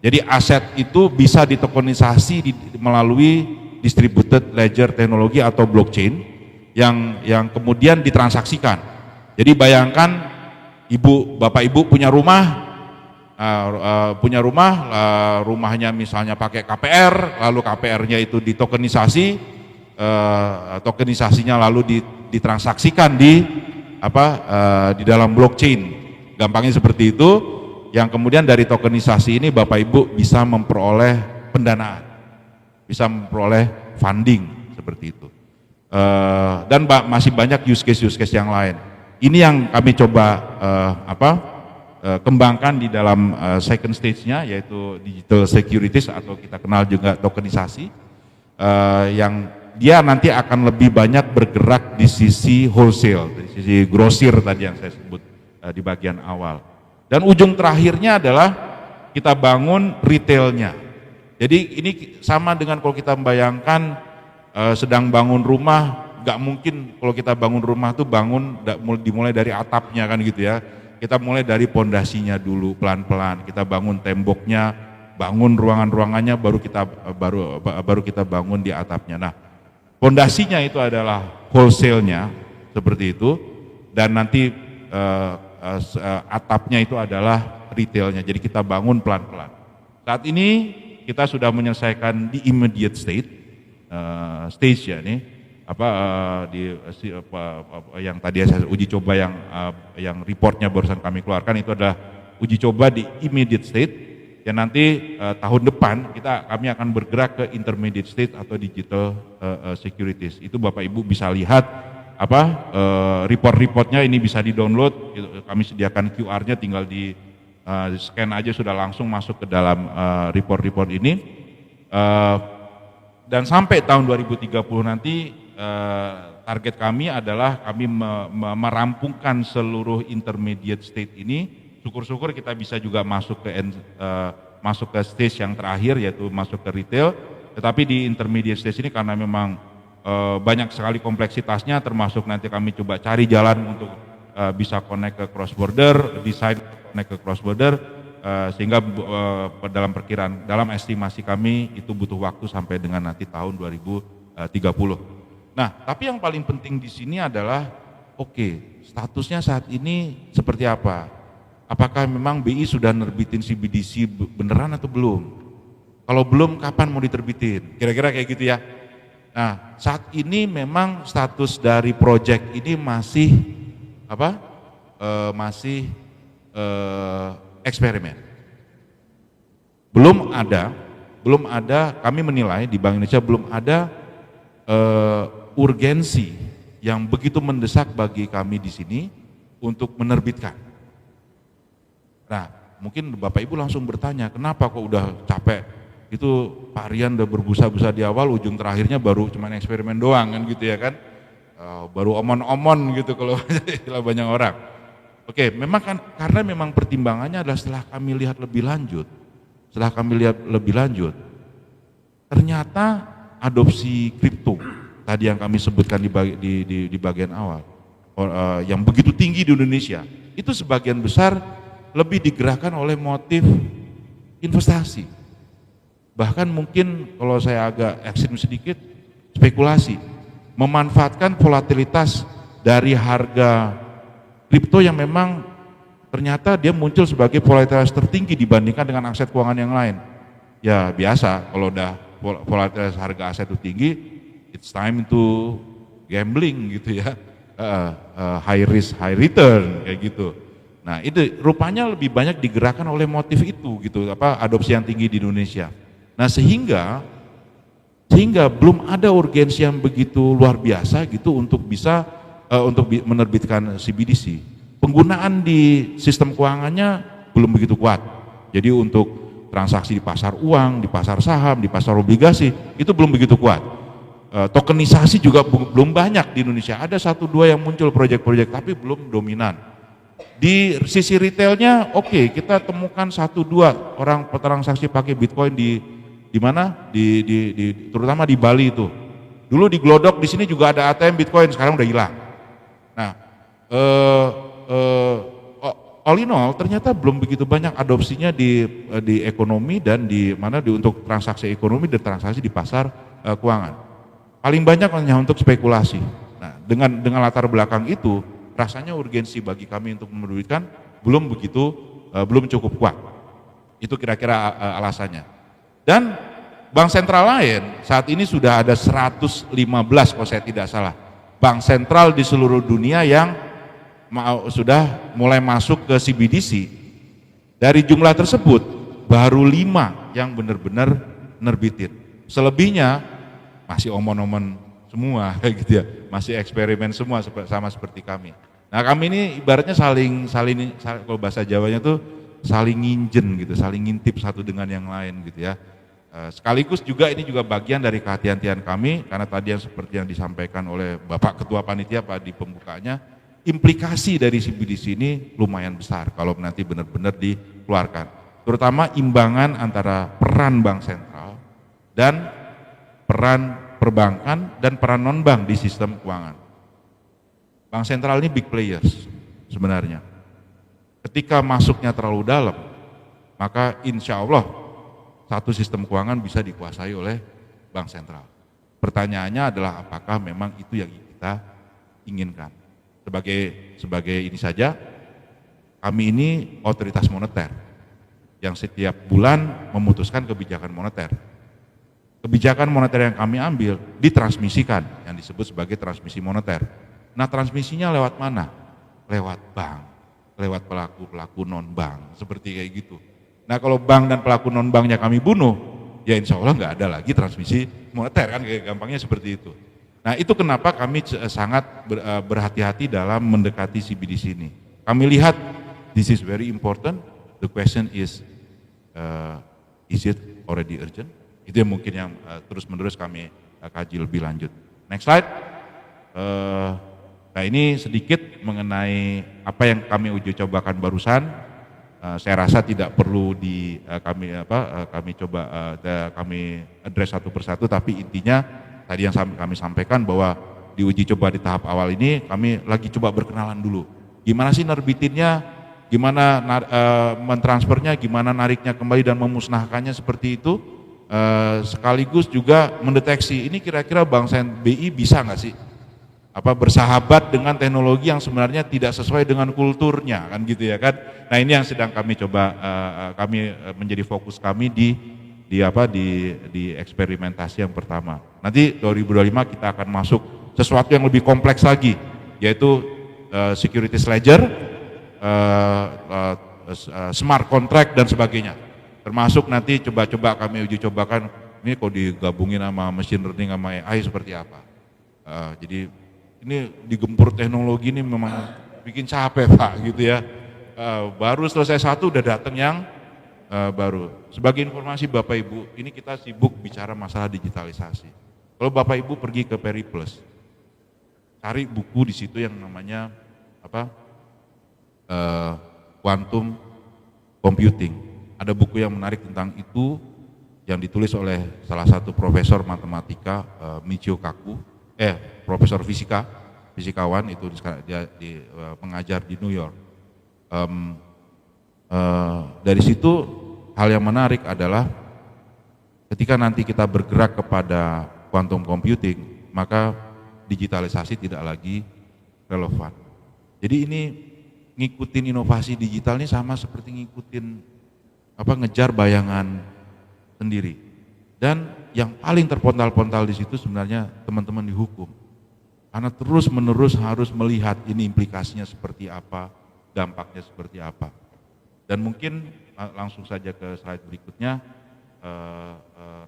Jadi aset itu bisa ditokenisasi melalui distributed ledger teknologi atau blockchain yang kemudian ditransaksikan. Jadi bayangkan bapak ibu punya rumah, rumahnya misalnya pakai KPR, lalu KPR-nya itu ditokenisasi, tokenisasinya lalu ditransaksikan di dalam blockchain. Gampangnya seperti itu, yang kemudian dari tokenisasi ini Bapak Ibu bisa memperoleh pendanaan, bisa memperoleh funding seperti itu. Dan masih banyak use case yang lain. Ini yang kami coba kembangkan di dalam second stage-nya, yaitu digital securities atau kita kenal juga tokenisasi, yang dia nanti akan lebih banyak bergerak di sisi wholesale, di sisi grosir tadi yang saya sebut di bagian awal. Dan ujung terakhirnya adalah kita bangun retailnya. Jadi ini sama dengan kalau kita membayangkan sedang bangun rumah, nggak mungkin kalau kita bangun rumah tuh dimulai dari atapnya kan gitu ya. Kita mulai dari pondasinya dulu pelan-pelan, kita bangun temboknya, bangun ruangan-ruangannya, baru kita bangun di atapnya. Nah, pondasinya itu adalah wholesale-nya seperti itu, dan nanti atapnya itu adalah retailnya. Jadi kita bangun pelan-pelan. Saat ini kita sudah menyelesaikan di immediate state. stage ya nih, yang tadi saya uji coba yang reportnya barusan kami keluarkan itu adalah uji coba di immediate state, yang nanti tahun depan kami akan bergerak ke intermediate state atau digital securities. Itu Bapak Ibu bisa lihat report-reportnya, ini bisa di-download, kami sediakan QR-nya, tinggal di scan aja sudah langsung masuk ke dalam report-report ini. Dan sampai tahun 2030 nanti target kami adalah kami merampungkan seluruh intermediate state ini. Syukur-syukur kita bisa juga masuk ke stage yang terakhir, yaitu masuk ke retail. Tetapi di intermediate stage ini karena memang banyak sekali kompleksitasnya, termasuk nanti kami coba cari jalan untuk bisa connect ke cross border, desain connect ke cross border, sehingga dalam estimasi kami itu butuh waktu sampai dengan nanti tahun 2030. Nah, tapi yang paling penting di sini adalah statusnya saat ini seperti apa? Apakah memang BI sudah nerbitin CBDC beneran atau belum? Kalau belum, kapan mau diterbitin? Kira-kira kayak gitu ya. Nah, saat ini memang status dari project ini masih eksperimen. Belum ada, kami menilai di Bank Indonesia belum ada urgensi yang begitu mendesak bagi kami di sini untuk menerbitkan. Nah, mungkin Bapak Ibu langsung bertanya, kenapa kok udah capek? Itu Pak Rian udah berbusa-busa di awal, ujung terakhirnya baru cuman eksperimen doang kan gitu ya kan, baru omon-omon gitu kalau istilah banyak orang. Memang kan karena memang pertimbangannya adalah setelah kami lihat lebih lanjut, ternyata adopsi kripto tadi yang kami sebutkan di bagian awal, yang begitu tinggi di Indonesia, itu sebagian besar lebih digerakkan oleh motif investasi. Bahkan mungkin kalau saya agak ekstrim sedikit, spekulasi, memanfaatkan volatilitas dari harga kripto yang memang ternyata dia muncul sebagai volatilitas tertinggi dibandingkan dengan aset keuangan yang lain. Ya biasa, kalau udah volatilitas harga aset itu tinggi, it's time to gambling gitu ya, high risk, high return kayak gitu. Nah itu rupanya lebih banyak digerakkan oleh motif itu gitu, adopsi yang tinggi di Indonesia. Nah sehingga belum ada urgensi yang begitu luar biasa gitu untuk bisa menerbitkan CBDC. Penggunaan di sistem keuangannya belum begitu kuat. Jadi untuk transaksi di pasar uang, di pasar saham, di pasar obligasi itu belum begitu kuat. Tokenisasi juga belum banyak di Indonesia. Ada 1-2 yang muncul proyek-proyek tapi belum dominan. Di sisi retailnya kita temukan 1-2 orang transaksi pakai Bitcoin di mana? Terutama di Bali itu. Dulu di Glodok di sini juga ada ATM Bitcoin, sekarang udah hilang. Nah, all in all ternyata belum begitu banyak adopsinya di ekonomi dan untuk transaksi ekonomi dan transaksi di pasar keuangan. Paling banyak hanya untuk spekulasi. Nah, dengan latar belakang itu, rasanya urgensi bagi kami untuk menerbitkan belum cukup kuat. Itu kira-kira alasannya. Dan bank sentral lain saat ini sudah ada 115 kalau saya tidak salah bank sentral di seluruh dunia yang sudah mulai masuk ke CBDC. Dari jumlah tersebut baru 5 yang benar-benar nerbitin. Selebihnya masih omon-omon semua kayak gitu ya, masih eksperimen semua sama seperti kami. Nah kami ini ibaratnya saling kalau bahasa Jawanya tuh saling nginjen gitu, saling ngintip satu dengan yang lain gitu ya. Sekaligus juga ini juga bagian dari kehati-hatian kami karena tadi yang seperti yang disampaikan oleh Bapak Ketua Panitia di pembukanya, implikasi dari CBDC ini lumayan besar kalau nanti benar-benar dikeluarkan. Terutama imbangan antara peran bank sentral dan peran perbankan dan peran non-bank di sistem keuangan. Bank sentral ini big players sebenarnya. Ketika masuknya terlalu dalam, maka insya Allah satu sistem keuangan bisa dikuasai oleh bank sentral. Pertanyaannya adalah apakah memang itu yang kita inginkan. Sebagai ini saja, kami ini otoritas moneter yang setiap bulan memutuskan kebijakan moneter. kebijakan moneter yang kami ambil ditransmisikan, yang disebut sebagai transmisi moneter. Nah, transmisinya lewat mana? Lewat bank, lewat pelaku-pelaku non-bank, seperti kayak gitu. Nah, kalau bank dan pelaku non-banknya kami bunuh, ya insya Allah nggak ada lagi transmisi moneter, kan kayak gampangnya seperti itu. Nah, itu kenapa kami sangat berhati-hati dalam mendekati CBDC ini. Kami lihat, this is very important, the question is it already urgent? Itu yang mungkin yang terus-menerus kami kaji lebih lanjut. Next slide. Nah, ini sedikit mengenai apa yang kami uji cobakan barusan. Saya rasa tidak perlu kami coba kami address satu persatu, tapi intinya tadi yang kami sampaikan bahwa di uji coba di tahap awal ini kami lagi coba berkenalan dulu. Gimana sih nerbitinnya, gimana mentransfernya, gimana nariknya kembali dan memusnahkannya seperti itu. Sekaligus juga mendeteksi ini kira-kira Bank BI bisa nggak sih bersahabat dengan teknologi yang sebenarnya tidak sesuai dengan kulturnya, kan gitu ya kan. Nah, ini yang sedang kami coba kami menjadi fokus kami di eksperimentasi yang pertama. Nanti 2025 kita akan masuk sesuatu yang lebih kompleks lagi, yaitu securities ledger, smart contract dan sebagainya. Termasuk nanti coba-coba kami uji cobakan ini kalau digabungin sama machine learning sama AI seperti apa. Jadi ini digempur teknologi ini memang bikin capek Pak gitu ya. Baru selesai satu udah datang yang baru. Sebagai informasi Bapak Ibu, ini kita sibuk bicara masalah digitalisasi. Kalau Bapak Ibu pergi ke Periplus, cari buku di situ yang namanya quantum computing. Ada buku yang menarik tentang itu yang ditulis oleh salah satu profesor matematika Michio Kaku, profesor fisikawan itu dia mengajar di New York. Dari situ hal yang menarik adalah ketika nanti kita bergerak kepada quantum computing, maka digitalisasi tidak lagi relevan. Jadi ini ngikutin inovasi digital ini sama seperti ngikutin ngejar bayangan sendiri. Dan yang paling terpontal-pontal di situ sebenarnya teman-teman di hukum. Karena terus-menerus harus melihat ini implikasinya seperti apa, dampaknya seperti apa. Dan mungkin langsung saja ke slide berikutnya,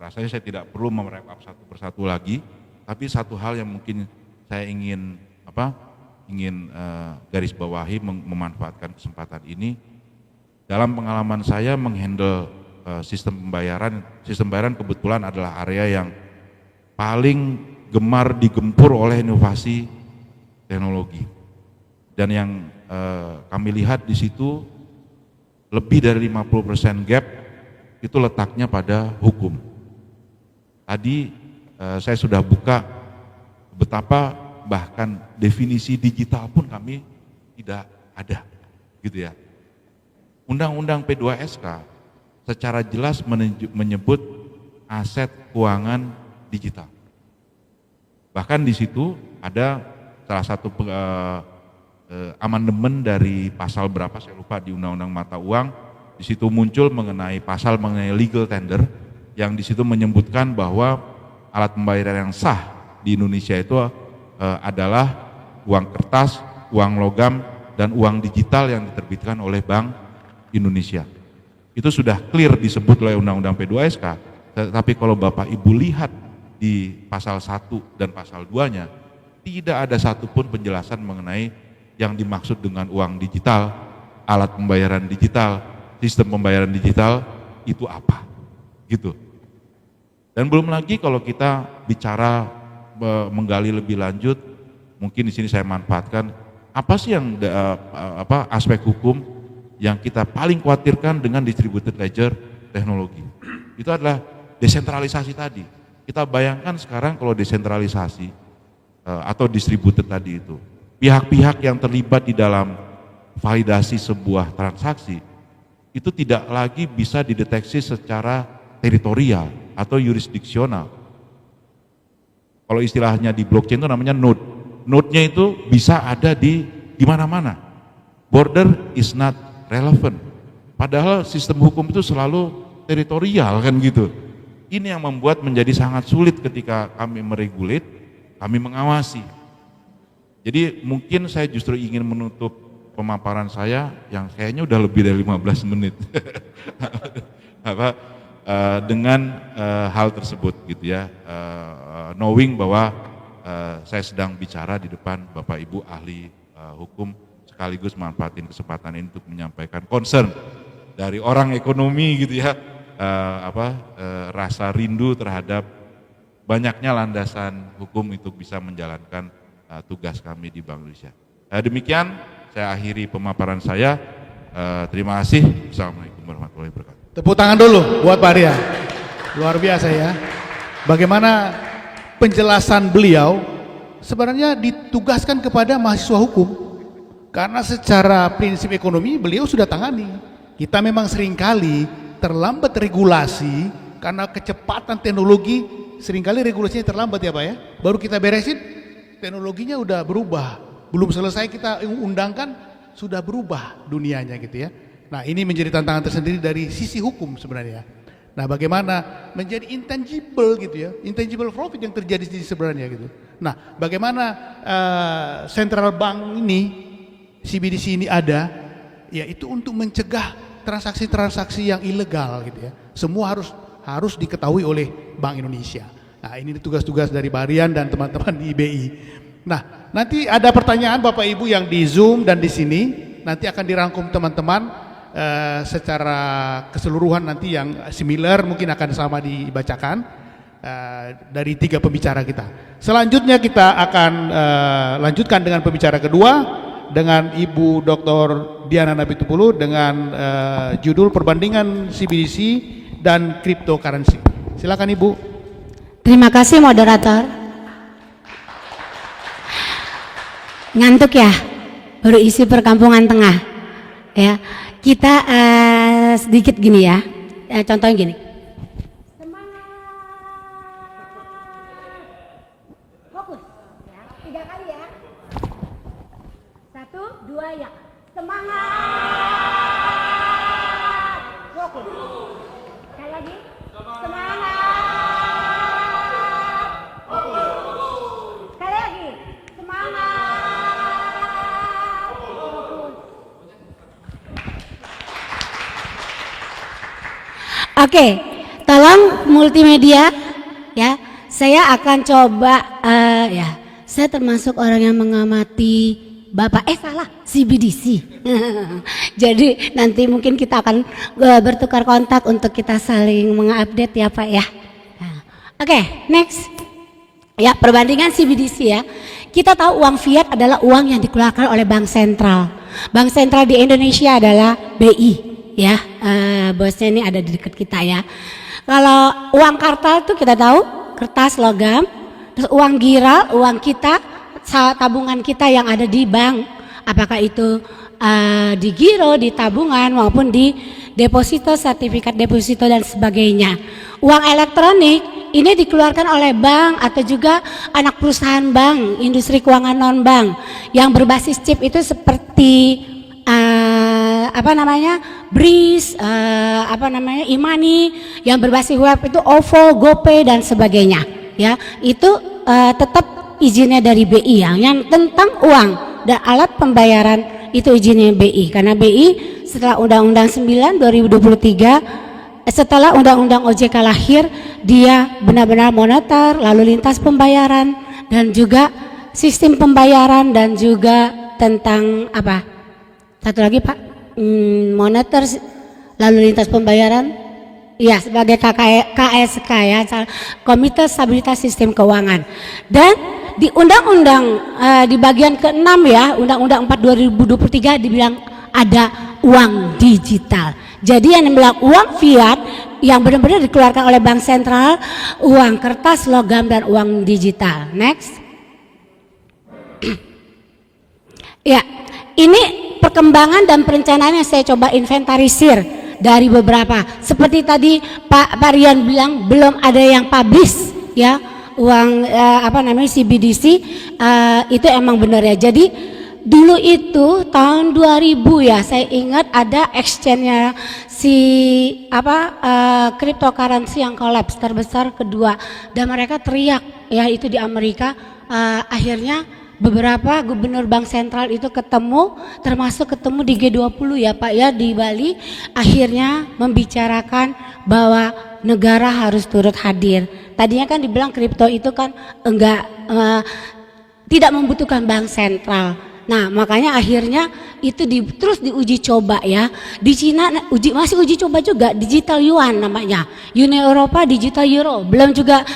rasanya saya tidak perlu merep up satu persatu lagi, tapi satu hal yang mungkin saya ingin garis bawahi memanfaatkan kesempatan ini. Dalam pengalaman saya menghandle sistem pembayaran kebetulan adalah area yang paling gemar digempur oleh inovasi teknologi. Dan yang kami lihat di situ lebih dari 50% gap itu letaknya pada hukum. Tadi saya sudah buka betapa bahkan definisi digital pun kami tidak ada, gitu ya. Undang-undang P2SK secara jelas menyebut aset keuangan digital. Bahkan di situ ada salah satu amandemen dari pasal berapa saya lupa di Undang-Undang Mata Uang. Di situ muncul mengenai legal tender yang di situ menyebutkan bahwa alat pembayaran yang sah di Indonesia itu adalah uang kertas, uang logam, dan uang digital yang diterbitkan oleh Bank Indonesia. Itu sudah clear disebut oleh Undang-Undang P2SK, tapi kalau Bapak Ibu lihat di pasal 1 dan pasal 2-nya, tidak ada satupun penjelasan mengenai yang dimaksud dengan uang digital, alat pembayaran digital, sistem pembayaran digital, itu apa, gitu. Dan belum lagi kalau kita bicara menggali lebih lanjut, mungkin di sini saya manfaatkan, apa sih yang aspek hukum yang kita paling khawatirkan dengan distributed ledger teknologi. Itu adalah desentralisasi tadi. Kita bayangkan sekarang kalau desentralisasi atau distributed tadi itu, pihak-pihak yang terlibat di dalam validasi sebuah transaksi itu tidak lagi bisa dideteksi secara teritorial atau yurisdiksional. Kalau istilahnya di blockchain itu namanya node. Node-nya itu bisa ada di mana-mana. Border is not relevant. Padahal sistem hukum itu selalu teritorial kan gitu. Ini yang membuat menjadi sangat sulit ketika kami meregulat, kami mengawasi. Jadi mungkin saya justru ingin menutup pemaparan saya yang kayaknya udah lebih dari 15 menit. Dengan hal tersebut gitu ya, knowing bahwa saya sedang bicara di depan Bapak Ibu ahli hukum, sekaligus manfaatin kesempatan ini untuk menyampaikan concern dari orang ekonomi gitu ya, rasa rindu terhadap banyaknya landasan hukum untuk bisa menjalankan tugas kami di Bank Indonesia. Demikian saya akhiri pemaparan saya. Terima kasih. Assalamualaikum warahmatullahi wabarakatuh. Tepuk tangan dulu buat Pak Arya. Luar biasa ya. Bagaimana penjelasan beliau sebenarnya ditugaskan kepada mahasiswa hukum. Karena secara prinsip ekonomi beliau sudah tangani. Kita memang seringkali terlambat regulasi karena kecepatan teknologi, seringkali regulasinya terlambat ya Pak ya. Baru kita beresin, teknologinya udah berubah. Belum selesai kita undangkan, sudah berubah dunianya gitu ya. Nah ini menjadi tantangan tersendiri dari sisi hukum sebenarnya. Nah bagaimana menjadi intangible gitu ya, intangible profit yang terjadi di sebenarnya gitu. Nah bagaimana central bank ini, CBDC ini ada, ya itu untuk mencegah transaksi-transaksi yang ilegal gitu ya. Semua harus diketahui oleh Bank Indonesia. Nah ini tugas-tugas dari Barian dan teman-teman di IBI. Nah nanti ada pertanyaan Bapak Ibu yang di Zoom dan di sini, nanti akan dirangkum teman-teman. Secara keseluruhan nanti yang similar mungkin akan sama dibacakan dari 3 pembicara kita. Selanjutnya kita akan lanjutkan dengan pembicara kedua dengan Ibu Dr. Diana Nabitupulu dengan judul perbandingan CBDC dan cryptocurrency. Silakan Ibu. Terima kasih moderator. Ngantuk ya? Baru isi perkampungan tengah ya. Kita sedikit gini ya, contohnya gini. Semangat, fokus, ya. 3 kali ya. 1, 2 ya. Semangat, fokus. Sekali lagi. Semangat, fokus. Sekali lagi. Semangat. Oke, tolong multimedia ya. Saya akan coba ya. Saya termasuk orang yang mengamati Bapak salah CBDC. Jadi nanti mungkin kita akan bertukar kontak untuk kita saling mengupdate ya Pak ya. Oke, next. Ya, perbandingan CBDC ya. Kita tahu uang fiat adalah uang yang dikeluarkan oleh bank sentral. Bank sentral di Indonesia adalah BI. Ya, bosnya ini ada di dekat kita ya. Kalau uang kartal itu kita tahu kertas logam, terus uang gira, uang kita, tabungan kita yang ada di bank, apakah itu di giro, di tabungan maupun di deposito, sertifikat deposito dan sebagainya. Uang elektronik ini dikeluarkan oleh bank atau juga anak perusahaan bank, industri keuangan non bank yang berbasis chip itu seperti BRIS, e-money, yang berbasis web itu OVO, GoPay dan sebagainya. Ya, itu tetap izinnya dari BI yang tentang uang dan alat pembayaran itu izinnya BI karena BI setelah Undang-Undang 9 2023 setelah Undang-Undang OJK lahir dia benar-benar moneter, lalu lintas pembayaran dan juga sistem pembayaran dan juga tentang apa? Satu lagi Pak, moneter lalu lintas pembayaran, ya sebagai KSK ya, Komite Stabilitas Sistem Keuangan. Dan di undang-undang di bagian ke-6 ya, Undang-Undang 4 2023 dibilang ada uang digital. Jadi yang dibilang uang fiat yang benar-benar dikeluarkan oleh bank sentral, uang kertas, logam dan uang digital. Next. Ya, ini perkembangan dan perencanaan yang saya coba inventarisir dari beberapa. Seperti tadi Pak Rian bilang belum ada yang publish ya uang CBDC itu emang benar ya. Jadi dulu itu tahun 2000 ya, saya ingat ada exchange-nya si cryptocurrency yang collapse terbesar kedua, dan mereka teriak ya, itu di Amerika. Akhirnya beberapa gubernur bank sentral itu ketemu, termasuk ketemu di G20 ya Pak ya, di Bali, akhirnya membicarakan bahwa negara harus turut hadir. Tadinya kan dibilang kripto itu kan tidak membutuhkan bank sentral. Nah, makanya akhirnya itu terus diuji coba ya. Di Cina masih uji coba juga, digital yuan namanya. Uni Eropa digital euro, belum juga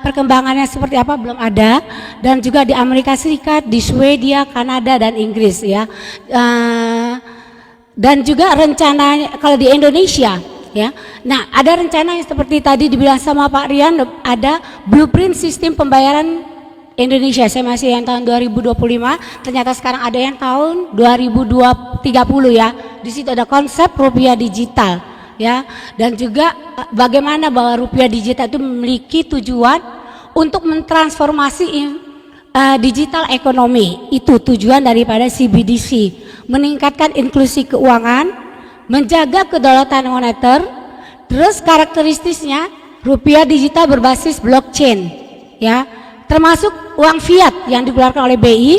perkembangannya seperti apa belum ada. Dan juga di Amerika Serikat, di Swedia, Kanada dan Inggris ya. Dan juga rencananya kalau di Indonesia ya. Nah, ada rencana yang seperti tadi dibilang sama Pak Rian, ada blueprint sistem pembayaran Indonesia. Saya masih yang tahun 2025, ternyata sekarang ada yang tahun 2030 ya. Di situ ada konsep rupiah digital ya, dan juga bagaimana bahwa rupiah digital itu memiliki tujuan untuk mentransformasi digital ekonomi. Itu tujuan daripada CBDC, meningkatkan inklusi keuangan, menjaga kedaulatan moneter. Terus karakteristiknya rupiah digital berbasis blockchain ya, termasuk uang fiat yang dikeluarkan oleh BI,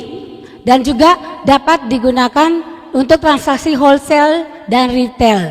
dan juga dapat digunakan untuk transaksi wholesale dan retail.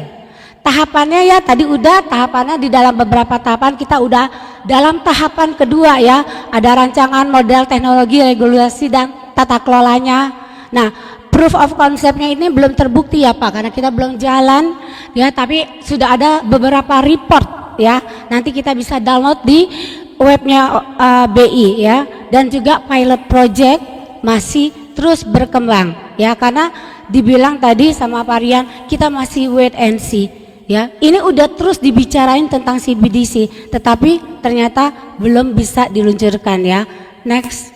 Tahapannya ya tadi udah, tahapannya di dalam beberapa tahapan kita udah dalam tahapan kedua ya, ada rancangan model teknologi, regulasi dan tata kelolanya. Nah, proof of concept-nya ini belum terbukti ya Pak, karena kita belum jalan ya, tapi sudah ada beberapa report ya, nanti kita bisa download di webnya BI ya. Dan juga pilot project masih terus berkembang ya, karena dibilang tadi sama Pak Rian kita masih wait and see ya. Ini udah terus dibicarain tentang CBDC, tetapi ternyata belum bisa diluncurkan ya. Next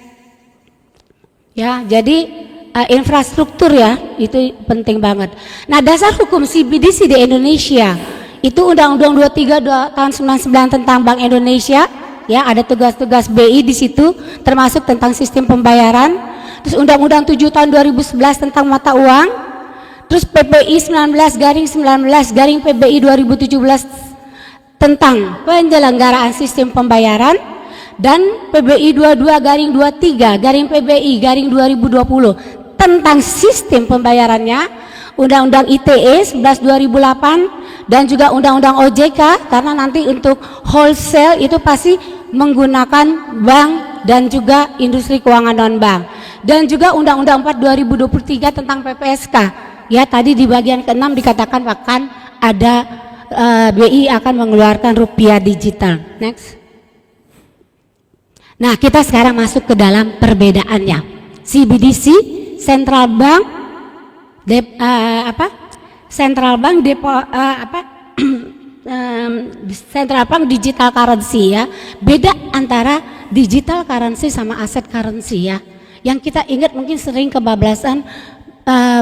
ya, jadi infrastruktur ya, itu penting banget. Nah, dasar hukum CBDC di Indonesia itu Undang-Undang 23 tahun 99 tentang Bank Indonesia ya, ada tugas-tugas BI di situ, termasuk tentang sistem pembayaran. Terus Undang-Undang 7 tahun 2011 tentang mata uang. Terus PPI 19/19/PBI 2017 tentang penyelenggaraan sistem pembayaran, dan PBI 22/23/PBI/2020 tentang sistem pembayarannya. Undang-Undang ITE 11 2008 dan juga Undang-Undang OJK, karena nanti untuk wholesale itu pasti menggunakan bank dan juga industri keuangan non bank. Dan juga Undang-Undang 4 2023 tentang PPSK ya, tadi di bagian ke-6 dikatakan akan ada BI akan mengeluarkan rupiah digital. Next. Nah, kita sekarang masuk ke dalam perbedaannya. CBDC, Central Bank Central Bank Central Bank digital currency ya. Beda antara digital currency sama aset currency ya. Yang kita ingat mungkin sering kebablasan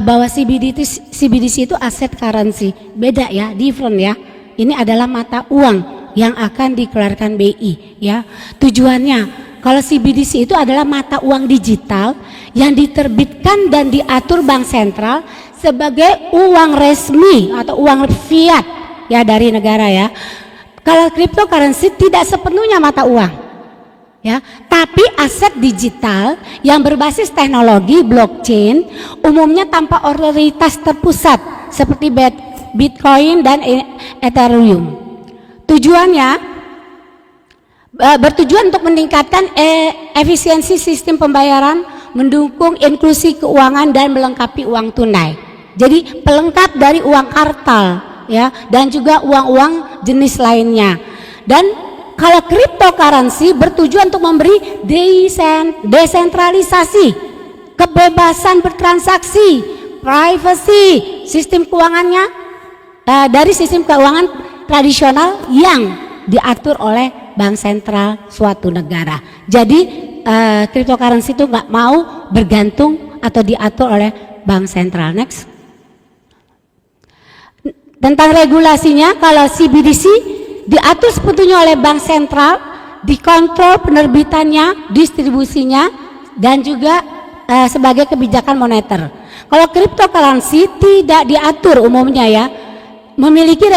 bahwa CBDC itu aset currency. Beda ya, different ya. Ini adalah mata uang yang akan dikeluarkan BI ya. Tujuannya, kalau CBDC itu adalah mata uang digital yang diterbitkan dan diatur bank sentral sebagai uang resmi atau uang fiat ya dari negara ya. Kalau cryptocurrency tidak sepenuhnya mata uang ya, tapi aset digital yang berbasis teknologi blockchain, umumnya tanpa otoritas terpusat seperti Bitcoin dan Ethereum. Tujuannya bertujuan untuk meningkatkan efisiensi sistem pembayaran, mendukung inklusi keuangan dan melengkapi uang tunai. Jadi pelengkap dari uang kartal ya, dan juga uang-uang jenis lainnya. Dan kalau cryptocurrency bertujuan untuk memberi desentralisasi, kebebasan bertransaksi, privacy sistem keuangannya dari sistem keuangan tradisional yang diatur oleh bank sentral suatu negara. Jadi cryptocurrency itu nggak mau bergantung atau diatur oleh bank sentral. Next. Tentang regulasinya, kalau CBDC diatur sepenuhnya oleh bank sentral, dikontrol penerbitannya, distribusinya, dan juga sebagai kebijakan moneter. Kalau cryptocurrency tidak diatur umumnya ya, memiliki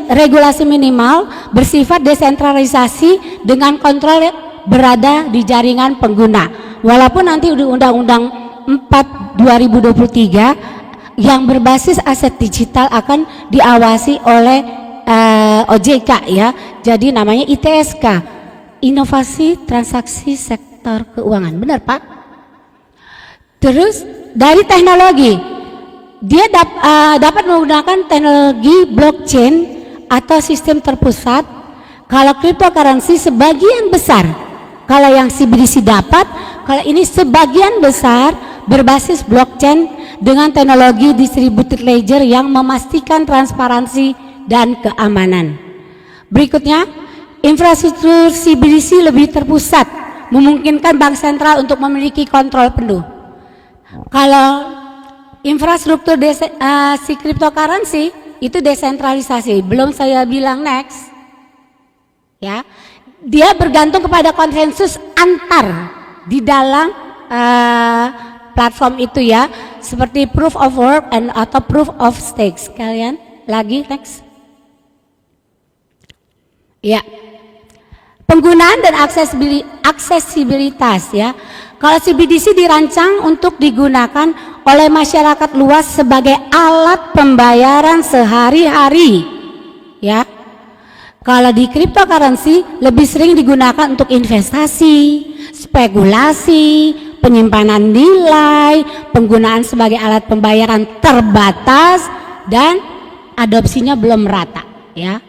regulasi minimal, bersifat desentralisasi dengan kontrol berada di jaringan pengguna. Walaupun nanti di Undang-Undang 4 2023 yang berbasis aset digital akan diawasi oleh OJK ya. Jadi namanya ITSK, Inovasi Transaksi Sektor Keuangan. Benar, Pak? Terus dari teknologi, dia dapat menggunakan teknologi blockchain atau sistem terpusat. Kalau cryptocurrency sebagian besar, kalau yang CBDC dapat, kalau ini sebagian besar berbasis blockchain dengan teknologi distributed ledger yang memastikan transparansi dan keamanan. Berikutnya, infrastruktur CBDC lebih terpusat, memungkinkan bank sentral untuk memiliki kontrol penuh. Kalau infrastruktur si cryptocurrency itu desentralisasi, belum saya bilang next. Ya, dia bergantung kepada konsensus antar di dalam platform itu ya, seperti proof of work atau proof of stakes. Kalian lagi next. Ya, penggunaan dan aksesibilitas ya. Kalau CBDC dirancang untuk digunakan oleh masyarakat luas sebagai alat pembayaran sehari-hari ya. Kalau di cryptocurrency lebih sering digunakan untuk investasi, spekulasi, penyimpanan nilai, penggunaan sebagai alat pembayaran terbatas dan adopsinya belum merata ya.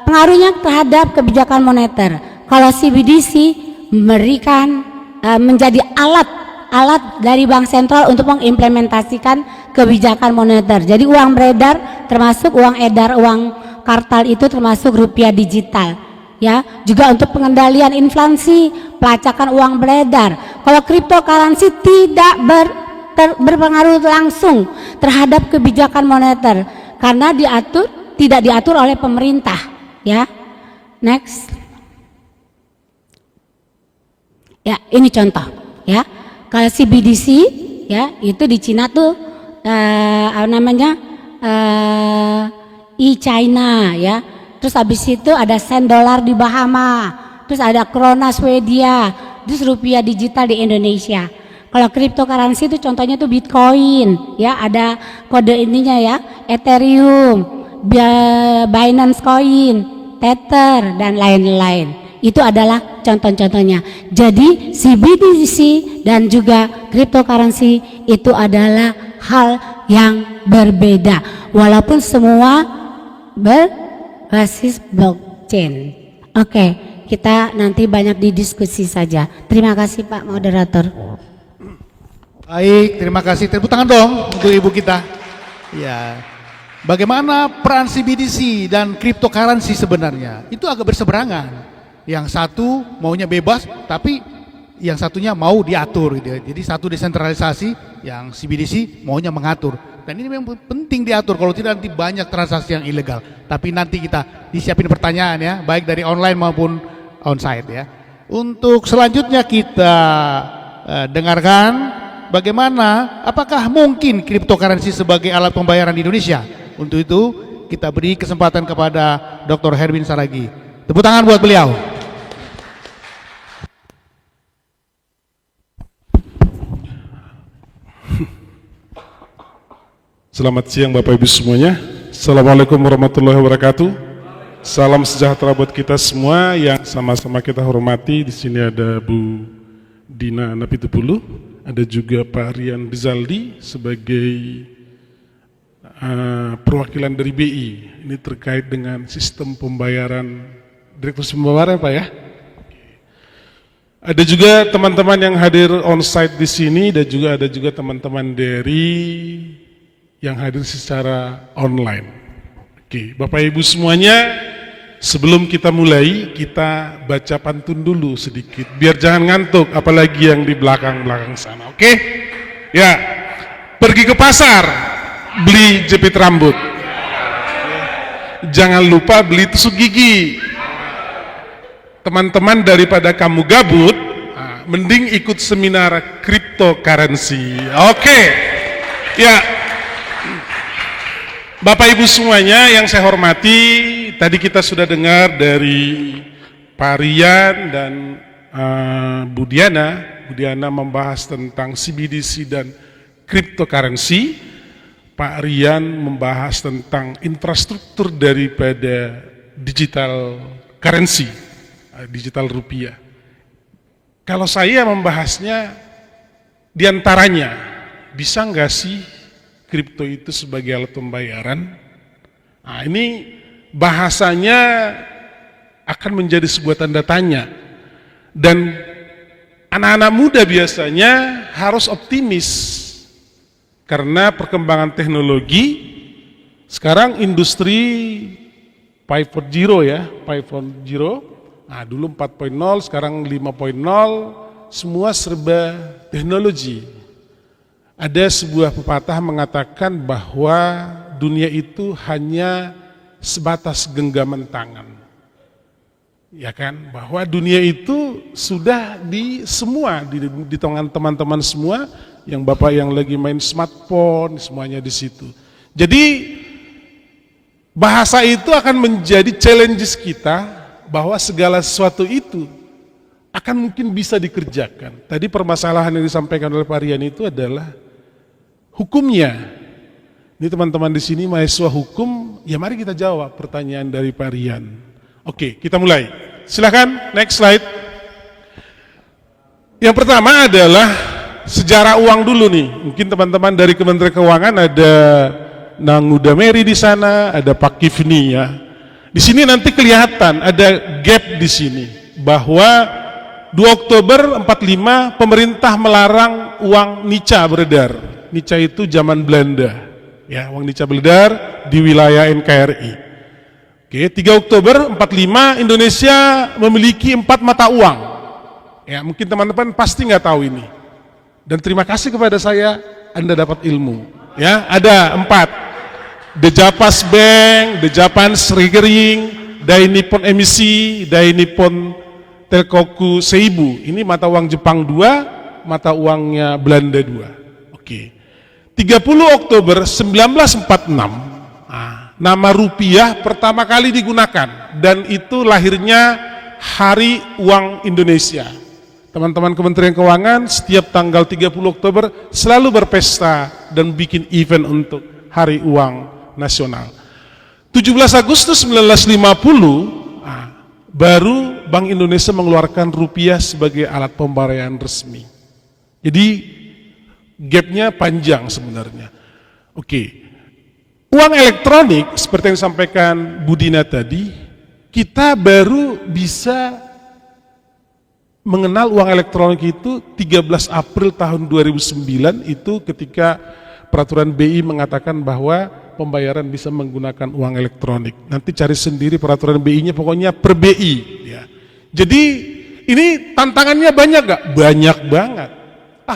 Pengaruhnya terhadap kebijakan moneter. Kalau CBDC memberikan menjadi alat dari bank sentral untuk mengimplementasikan kebijakan moneter. Jadi uang beredar termasuk uang edar, uang kartal itu termasuk rupiah digital ya, juga untuk pengendalian inflasi, pelacakan uang beredar. Kalau cryptocurrency tidak berpengaruh langsung terhadap kebijakan moneter karena tidak diatur oleh pemerintah ya. Next. Ya, ini contoh ya. Kalau CBDC ya, itu di Cina tuh e-China ya. Terus habis itu ada sen dolar di Bahama, terus ada krona Swedia, terus rupiah digital di Indonesia. Kalau cryptocurrency itu contohnya tuh Bitcoin ya, ada kode ininya ya, Ethereum, Binance Coin, Tether dan lain-lain. Itu adalah contoh-contohnya. Jadi CBDC dan juga cryptocurrency itu adalah hal yang berbeda, walaupun semua berbasis blockchain. Oke, kita nanti banyak didiskusi saja. Terima kasih Pak Moderator. Baik, terima kasih. Tepuk tangan dong untuk ibu kita. Ya. Bagaimana peran CBDC dan cryptocurrency sebenarnya? Itu agak berseberangan. Yang satu maunya bebas, tapi yang satunya mau diatur gitu ya. Jadi satu desentralisasi, yang CBDC maunya mengatur. Dan ini memang penting diatur, kalau tidak nanti banyak transaksi yang ilegal. Tapi nanti kita disiapin pertanyaan ya, baik dari online maupun onsite ya. Untuk selanjutnya kita dengarkan bagaimana, apakah mungkin cryptocurrency sebagai alat pembayaran di Indonesia. Untuk itu kita beri kesempatan kepada Dr. Herwin Saragi. Tepuk tangan buat beliau. Selamat siang Bapak Ibu semuanya. Assalamualaikum warahmatullahi wabarakatuh. Salam sejahtera buat kita semua yang sama-sama kita hormati. Di sini ada Bu Dina Napitupulu, ada juga Pak Rian Rizaldi sebagai perwakilan dari BI. Ini terkait dengan sistem pembayaran, Direktur Pembayaran Pak ya. Ada juga teman-teman yang hadir onsite di sini dan juga ada juga teman-teman dari yang hadir secara online. Oke, Bapak Ibu semuanya, sebelum kita mulai, kita baca pantun dulu sedikit, biar jangan ngantuk, apalagi yang di belakang-belakang sana. Oke? Ya, pergi ke pasar, beli jepit rambut. Jangan lupa beli tusuk gigi. Teman-teman daripada kamu gabut, mending ikut seminar cryptocurrency. Oke. Ya. Bapak Ibu semuanya yang saya hormati, tadi kita sudah dengar dari Pak Rian dan Bu Diana. Bu Diana membahas tentang CBDC dan cryptocurrency. Pak Rian membahas tentang infrastruktur daripada digital currency, digital rupiah. Kalau saya membahasnya diantaranya, bisa nggak sih kripto itu sebagai alat pembayaran? Nah, ini bahasanya akan menjadi sebuah tanda tanya. Dan anak-anak muda biasanya harus optimis karena perkembangan teknologi. Sekarang industri 5.0 ya, 5.0. Nah, dulu 4.0, sekarang 5.0, semua serba teknologi. Ada sebuah pepatah mengatakan bahwa dunia itu hanya sebatas genggaman tangan. Ya kan, bahwa dunia itu sudah di semua, di tangan teman-teman semua, yang Bapak yang lagi main smartphone, semuanya di situ. Jadi bahasa itu akan menjadi challenges kita, bahwa segala sesuatu itu akan mungkin bisa dikerjakan. Tadi permasalahan yang disampaikan oleh Pak Rian itu adalah hukumnya. Ini teman-teman di sini mahasiswa hukum, ya mari kita jawab pertanyaan dari Pak Rian. Oke, kita mulai. Silakan, next slide. Yang pertama adalah sejarah uang dulu nih. Mungkin teman-teman dari Kementerian Keuangan ada Nang Udameri di sana, ada Pak Kifni ya. Di sini nanti kelihatan ada gap di sini bahwa 2 Oktober 45 pemerintah melarang uang nica beredar. Nica itu zaman Belanda. Ya, uang nica beredar di wilayah NKRI. Oke, 3 Oktober 45 Indonesia memiliki 4 mata uang. Ya, mungkin teman-teman pasti nggak tahu ini. Dan terima kasih kepada saya, Anda dapat ilmu. Ya, ada 4. The Japanese Bank, The Japanese Reckering, Dai Nippon Emisi, Dai Nippon Telkoku Seibu. Ini mata uang Jepang 2, mata uangnya Belanda 2. Oke. 30 Oktober 1946, nama rupiah pertama kali digunakan dan itu lahirnya Hari Uang Indonesia. Teman-teman Kementerian Keuangan setiap tanggal 30 Oktober selalu berpesta dan bikin event untuk Hari Uang Nasional. 17 Agustus 1950 baru Bank Indonesia mengeluarkan rupiah sebagai alat pembayaran resmi. Jadi gapnya panjang sebenarnya. Oke. Uang elektronik seperti yang disampaikan Bu Dina tadi, kita baru bisa mengenal uang elektronik itu 13 April tahun 2009 itu ketika peraturan BI mengatakan bahwa pembayaran bisa menggunakan uang elektronik. Nanti cari sendiri peraturan BI-nya, pokoknya per BI. Ya. Jadi ini tantangannya banyak gak? Banyak banget.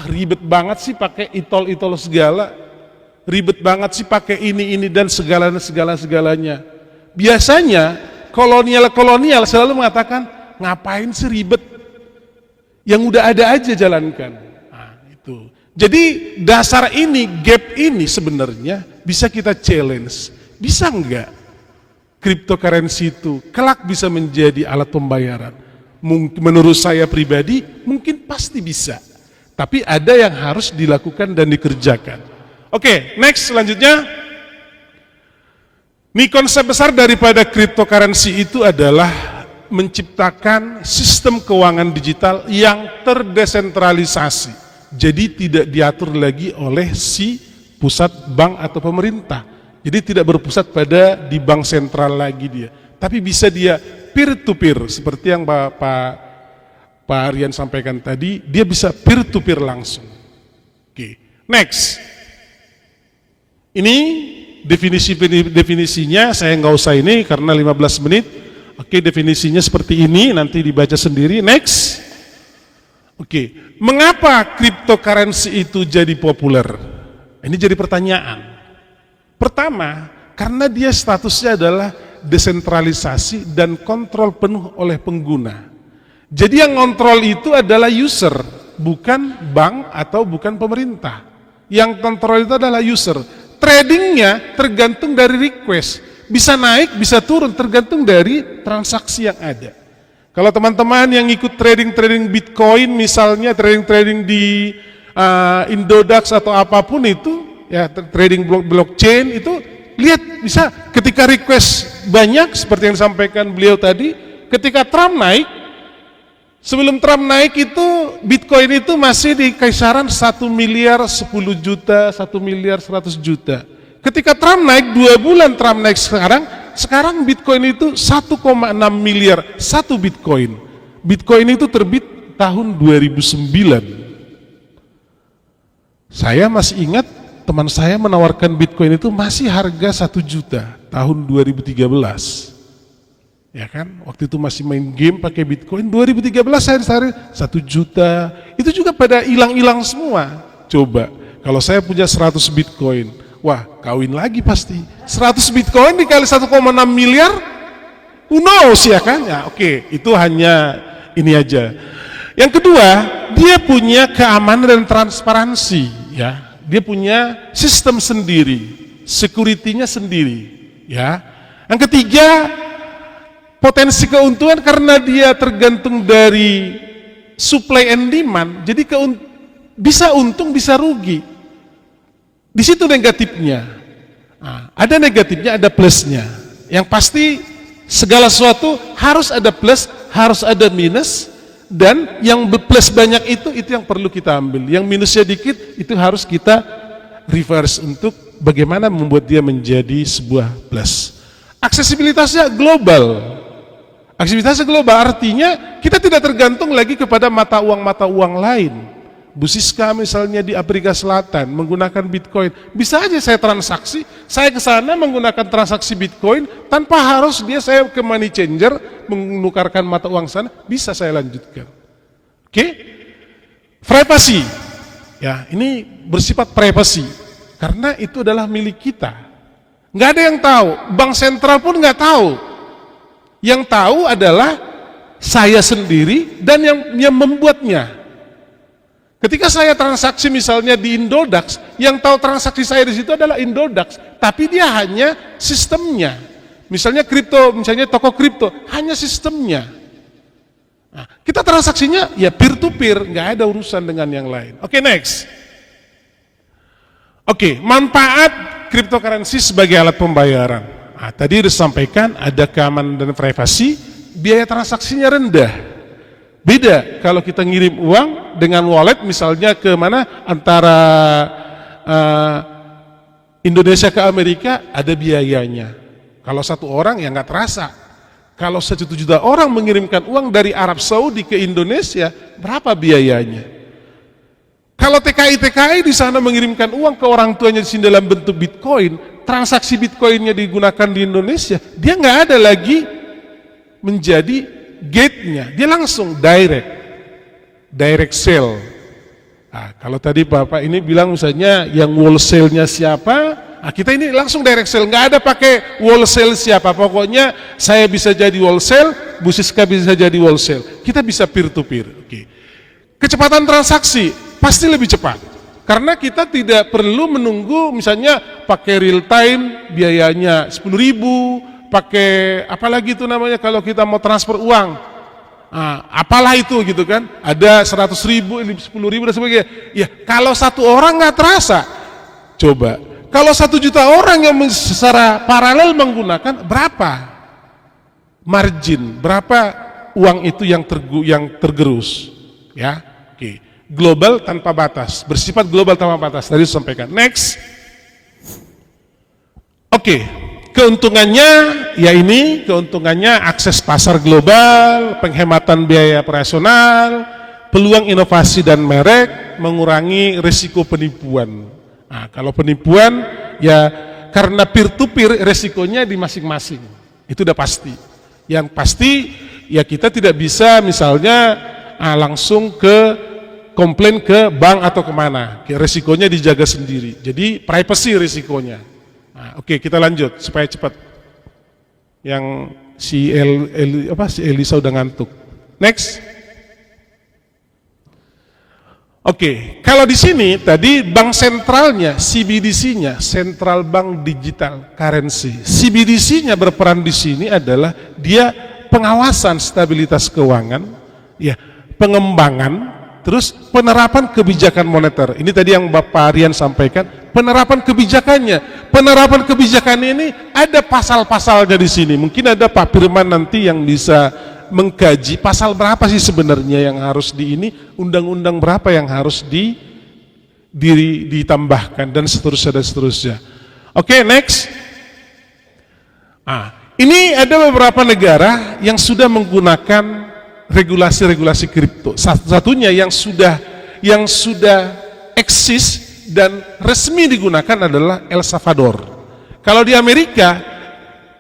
Ribet banget sih pakai itol-itol segala. Ribet banget sih pakai ini dan segalanya. Biasanya kolonial selalu mengatakan, ngapain sih ribet? Yang udah ada aja jalankan. Itu. Jadi dasar ini, gap ini sebenarnya bisa kita challenge. Bisa enggak cryptocurrency itu kelak bisa menjadi alat pembayaran? Menurut saya pribadi mungkin pasti bisa. Tapi ada yang harus dilakukan dan dikerjakan. Oke, next selanjutnya. Ini konsep besar daripada cryptocurrency itu adalah menciptakan sistem keuangan digital yang terdesentralisasi. Jadi tidak diatur lagi oleh si pusat bank atau pemerintah. Jadi tidak berpusat pada di bank sentral lagi dia. Tapi bisa dia peer to peer seperti yang Pak Rian sampaikan tadi, dia bisa peer to peer langsung. Oke, next. Ini definisinya saya nggak usah ini karena 15 menit. Oke, definisinya seperti ini, nanti dibaca sendiri. Next. Oke, mengapa cryptocurrency itu jadi populer? Ini jadi pertanyaan. Pertama, karena dia statusnya adalah desentralisasi dan kontrol penuh oleh pengguna. Jadi yang ngontrol itu adalah user, bukan bank atau bukan pemerintah. Yang kontrol itu adalah user. Tradingnya tergantung dari request, bisa naik, bisa turun, tergantung dari transaksi yang ada. Kalau teman-teman yang ikut trading Bitcoin misalnya, trading di Indodax atau apapun itu, ya trading blockchain itu, lihat bisa ketika request banyak seperti yang disampaikan beliau tadi, ketika Trump naik, sebelum Trump naik itu Bitcoin itu masih di kisaran 1 miliar 10 juta, 1 miliar 100 juta. Ketika Trump naik, 2 bulan Trump naik sekarang Bitcoin itu 1,6 miliar satu Bitcoin. Bitcoin itu terbit tahun 2009. Saya masih ingat teman saya menawarkan Bitcoin itu masih harga 1 juta tahun 2013. Ya kan, waktu itu masih main game pakai Bitcoin. 2013 saya cari 1 juta. Itu juga pada hilang-hilang semua. Coba, kalau saya punya 100 Bitcoin, wah kawin lagi pasti. 100 Bitcoin dikali 1,6 miliar, who knows ya kan? Ya oke, itu hanya ini aja. Yang kedua, dia punya keamanan dan transparansi. Ya, dia punya sistem sendiri, security-nya sendiri. Ya, yang ketiga, potensi keuntungan karena dia tergantung dari supply and demand, jadi bisa untung bisa rugi. Di situ negatifnya. Nah, ada negatifnya, ada plusnya. Yang pasti segala sesuatu harus ada plus, harus ada minus, dan yang plus banyak itu yang perlu kita ambil. Yang minusnya dikit itu harus kita reverse untuk bagaimana membuat dia menjadi sebuah plus. Aksesibilitasnya global. Aksesibilitasnya global artinya kita tidak tergantung lagi kepada mata uang lain. Bu Siska misalnya di Afrika Selatan menggunakan Bitcoin, bisa aja saya transaksi, saya ke sana menggunakan transaksi Bitcoin tanpa harus saya ke money changer menukarkan mata uang sana, bisa saya lanjutkan. Oke? Privasi. Ya, ini bersifat privasi karena itu adalah milik kita. Nggak ada yang tahu, bank sentral pun nggak tahu. Yang tahu adalah saya sendiri dan yang membuatnya. Ketika saya transaksi misalnya di Indodax, yang tahu transaksi saya di situ adalah Indodax, tapi dia hanya sistemnya. Misalnya kripto, misalnya toko kripto, hanya sistemnya. Nah, kita transaksinya ya peer to peer, nggak ada urusan dengan yang lain. Oke, next. Oke, manfaat cryptocurrency sebagai alat pembayaran. Nah, tadi disampaikan ada keamanan dan privasi, biaya transaksinya rendah. Beda kalau kita ngirim uang dengan wallet misalnya ke mana antara Indonesia ke Amerika ada biayanya. Kalau satu orang ya nggak terasa. Kalau 1 juta orang mengirimkan uang dari Arab Saudi ke Indonesia, berapa biayanya? Kalau TKI di sana mengirimkan uang ke orang tuanya di sini dalam bentuk Bitcoin, transaksi Bitcoinnya digunakan di Indonesia, dia nggak ada lagi menjadi gate-nya, dia langsung direct sale. Nah, kalau tadi Bapak ini bilang misalnya yang wholesale-nya siapa, nah kita ini langsung direct sale, nggak ada pakai wholesale siapa, pokoknya saya bisa jadi wholesale, Bu Siska bisa jadi wholesale, kita bisa peer to peer. Oke. Kecepatan transaksi pasti lebih cepat, karena kita tidak perlu menunggu misalnya pakai real time biayanya 10.000, pakai apalagi itu namanya kalau kita mau transfer uang, apalah itu gitu kan, ada 100.000, 10.000 dan sebagainya. Ya kalau satu orang nggak terasa, coba kalau 1 juta orang yang secara paralel menggunakan, berapa margin, berapa uang itu yang tergerus, ya. Oke, global tanpa batas, bersifat global tanpa batas. Tadi disampaikan. Next, oke. Keuntungannya, ya ini keuntungannya akses pasar global, penghematan biaya operasional, peluang inovasi dan merek, mengurangi risiko penipuan. Nah, kalau penipuan, ya karena peer to peer risikonya di masing-masing, itu udah pasti. Yang pasti, ya kita tidak bisa misalnya langsung komplain ke bank atau kemana, risikonya dijaga sendiri. Jadi privacy risikonya. Nah, oke, kita lanjut supaya cepat. Yang si Elisa udah ngantuk. Next. Oke, kalau di sini tadi bank sentralnya, CBDC-nya, Central Bank Digital Currency. CBDC-nya berperan di sini adalah dia pengawasan stabilitas keuangan, ya, pengembangan, terus penerapan kebijakan moneter. Ini tadi yang Bapak Rian sampaikan, penerapan kebijakannya. Penerapan kebijakan ini ada pasal-pasalnya di sini. Mungkin ada Pak Firman nanti yang bisa mengkaji pasal berapa sih sebenarnya yang harus undang-undang berapa yang harus ditambahkan dan seterusnya. Oke, next. Ini ada beberapa negara yang sudah menggunakan regulasi-regulasi kripto. Satu-satunya yang sudah eksis dan resmi digunakan adalah El Salvador. Kalau di Amerika,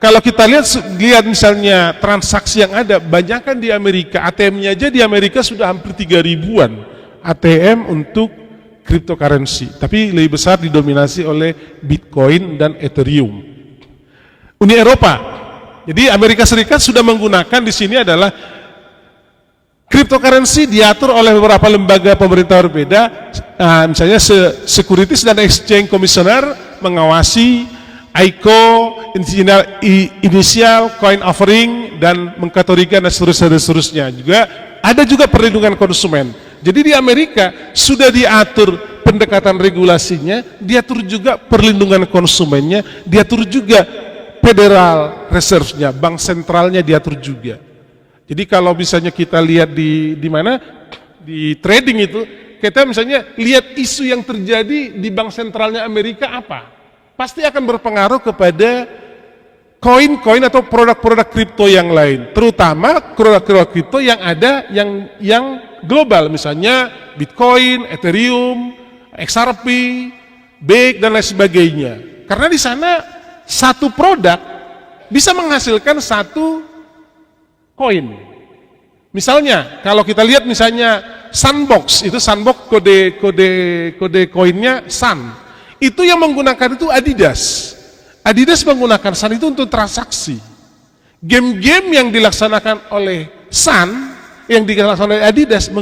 kalau kita lihat misalnya transaksi yang ada, banyakkan di Amerika, ATM-nya aja di Amerika sudah hampir 3.000-an ATM untuk cryptocurrency, tapi lebih besar didominasi oleh Bitcoin dan Ethereum. Uni Eropa, jadi Amerika Serikat sudah menggunakan di sini adalah cryptocurrency diatur oleh beberapa lembaga pemerintah berbeda, misalnya Securities dan Exchange Commissioner mengawasi ICO, initial coin offering, dan mengkategorikan dan seterusnya. Ada juga perlindungan konsumen. Jadi di Amerika sudah diatur pendekatan regulasinya, diatur juga perlindungan konsumennya, diatur juga Federal Reserve-nya, bank sentralnya diatur juga. Jadi kalau misalnya kita lihat di mana di trading itu, kita misalnya lihat isu yang terjadi di bank sentralnya Amerika apa? Pasti akan berpengaruh kepada koin-koin atau produk-produk kripto yang lain, terutama produk-produk kripto yang ada yang global, misalnya Bitcoin, Ethereum, XRP, BEC dan lain sebagainya. Karena di sana satu produk bisa menghasilkan satu koin. Misalnya kalau kita lihat misalnya Sandbox, itu Sandbox kode koinnya Sun. Itu yang menggunakan itu Adidas. Adidas menggunakan Sun itu untuk transaksi. Game-game yang dilaksanakan oleh Sun, yang dilaksanakan oleh Adidas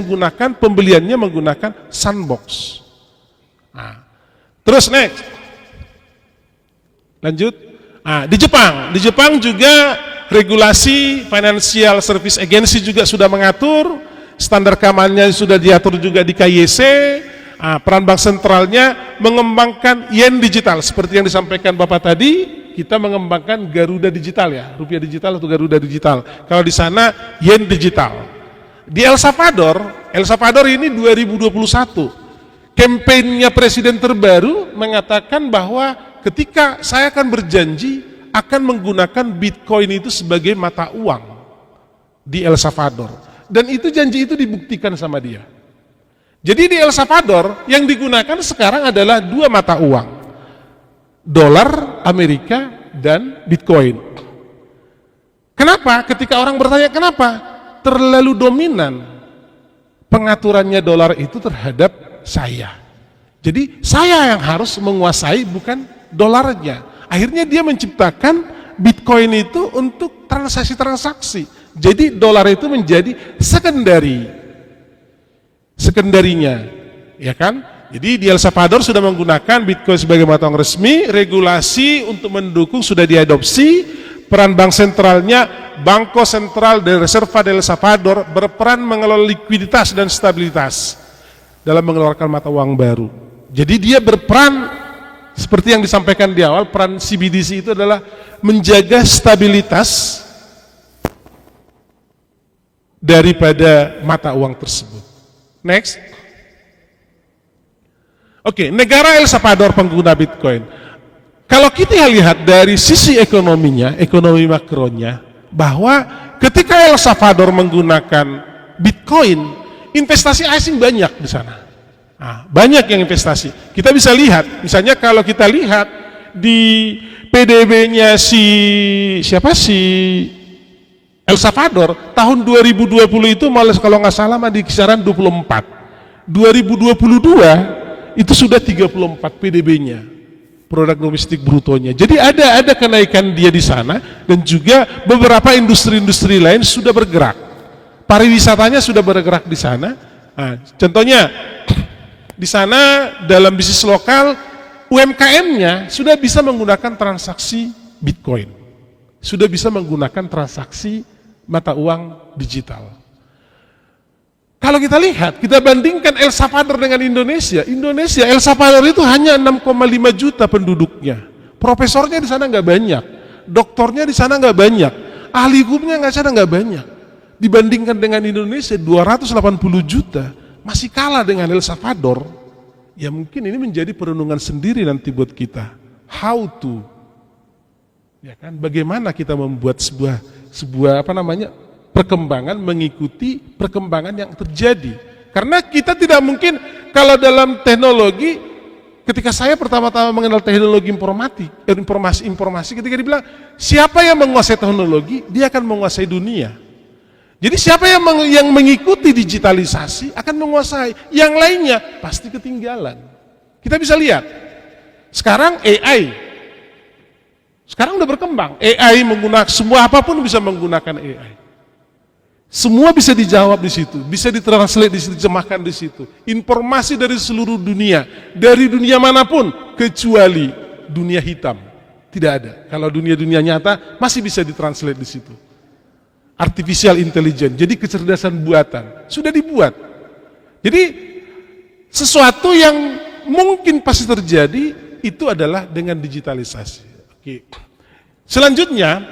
pembeliannya menggunakan Sandbox. Terus next. Lanjut. Di Jepang juga regulasi Financial Service Agency juga sudah mengatur, standar keamanannya sudah diatur juga di KYC. Peran bank sentralnya mengembangkan yen digital seperti yang disampaikan Bapak tadi, kita mengembangkan Garuda digital ya, rupiah digital atau Garuda digital. Kalau di sana yen digital. Di El Salvador ini 2021, kampanyenya presiden terbaru mengatakan bahwa ketika saya akan berjanji akan menggunakan Bitcoin itu sebagai mata uang di El Salvador, dan itu janji itu dibuktikan sama dia. Jadi di El Salvador yang digunakan sekarang adalah dua mata uang, dolar Amerika dan Bitcoin. Kenapa? Ketika orang bertanya kenapa? Terlalu dominan pengaturannya dolar itu terhadap saya. Jadi saya yang harus menguasai bukan dolarnya. Akhirnya dia menciptakan Bitcoin itu untuk transaksi-transaksi. Jadi dolar itu menjadi sekundarinya, ya kan? Jadi di El Salvador sudah menggunakan Bitcoin sebagai mata uang resmi, regulasi untuk mendukung sudah diadopsi, peran bank sentralnya, Banco Central de Reserva de El Salvador berperan mengelola likuiditas dan stabilitas dalam mengeluarkan mata uang baru. Jadi dia berperan seperti yang disampaikan di awal, peran CBDC itu adalah menjaga stabilitas daripada mata uang tersebut. Next. Oke, negara El Salvador pengguna Bitcoin. Kalau kita lihat dari sisi ekonominya, ekonomi makronya, bahwa ketika El Salvador menggunakan Bitcoin, investasi asing banyak di sana. Banyak yang investasi. Kita bisa lihat, misalnya kalau kita lihat di PDB-nya El Salvador tahun 2020 itu malah kalau nggak salah di kisaran 24. 2022 itu sudah 34 PDB-nya, produk domestik brutonya. Jadi ada kenaikan dia di sana, dan juga beberapa industri-industri lain sudah bergerak. Pariwisatanya sudah bergerak di sana. Contohnya Di sana dalam bisnis lokal UMKM-nya sudah bisa menggunakan transaksi Bitcoin. Sudah bisa menggunakan transaksi mata uang digital. Kalau kita lihat, kita bandingkan El Salvador dengan Indonesia. El Salvador itu hanya 6,5 juta penduduknya. Profesornya di sana nggak banyak, doktornya di sana nggak banyak, ahli hukumnya di sana nggak banyak. Dibandingkan dengan Indonesia 280 juta, masih kalah dengan El Salvador. Ya mungkin ini menjadi perenungan sendiri nanti buat kita. How to, ya kan? Bagaimana kita membuat sebuah perkembangan mengikuti perkembangan yang terjadi. Karena kita tidak mungkin kalau dalam teknologi, ketika saya pertama-tama mengenal teknologi informasi ketika dibilang siapa yang menguasai teknologi, dia akan menguasai dunia. Jadi siapa yang mengikuti digitalisasi akan menguasai, yang lainnya pasti ketinggalan. Kita bisa lihat sekarang AI, sekarang udah berkembang. AI menggunakan semua, apapun bisa menggunakan AI. Semua bisa dijawab di situ, bisa ditranslate, diterjemahkan di situ. Informasi dari seluruh dunia, dari dunia manapun, kecuali dunia hitam. Tidak ada. Kalau dunia-dunia nyata masih bisa ditranslate di situ. Artificial intelligence, jadi kecerdasan buatan sudah dibuat. Jadi sesuatu yang mungkin pasti terjadi itu adalah dengan digitalisasi. Oke. Selanjutnya,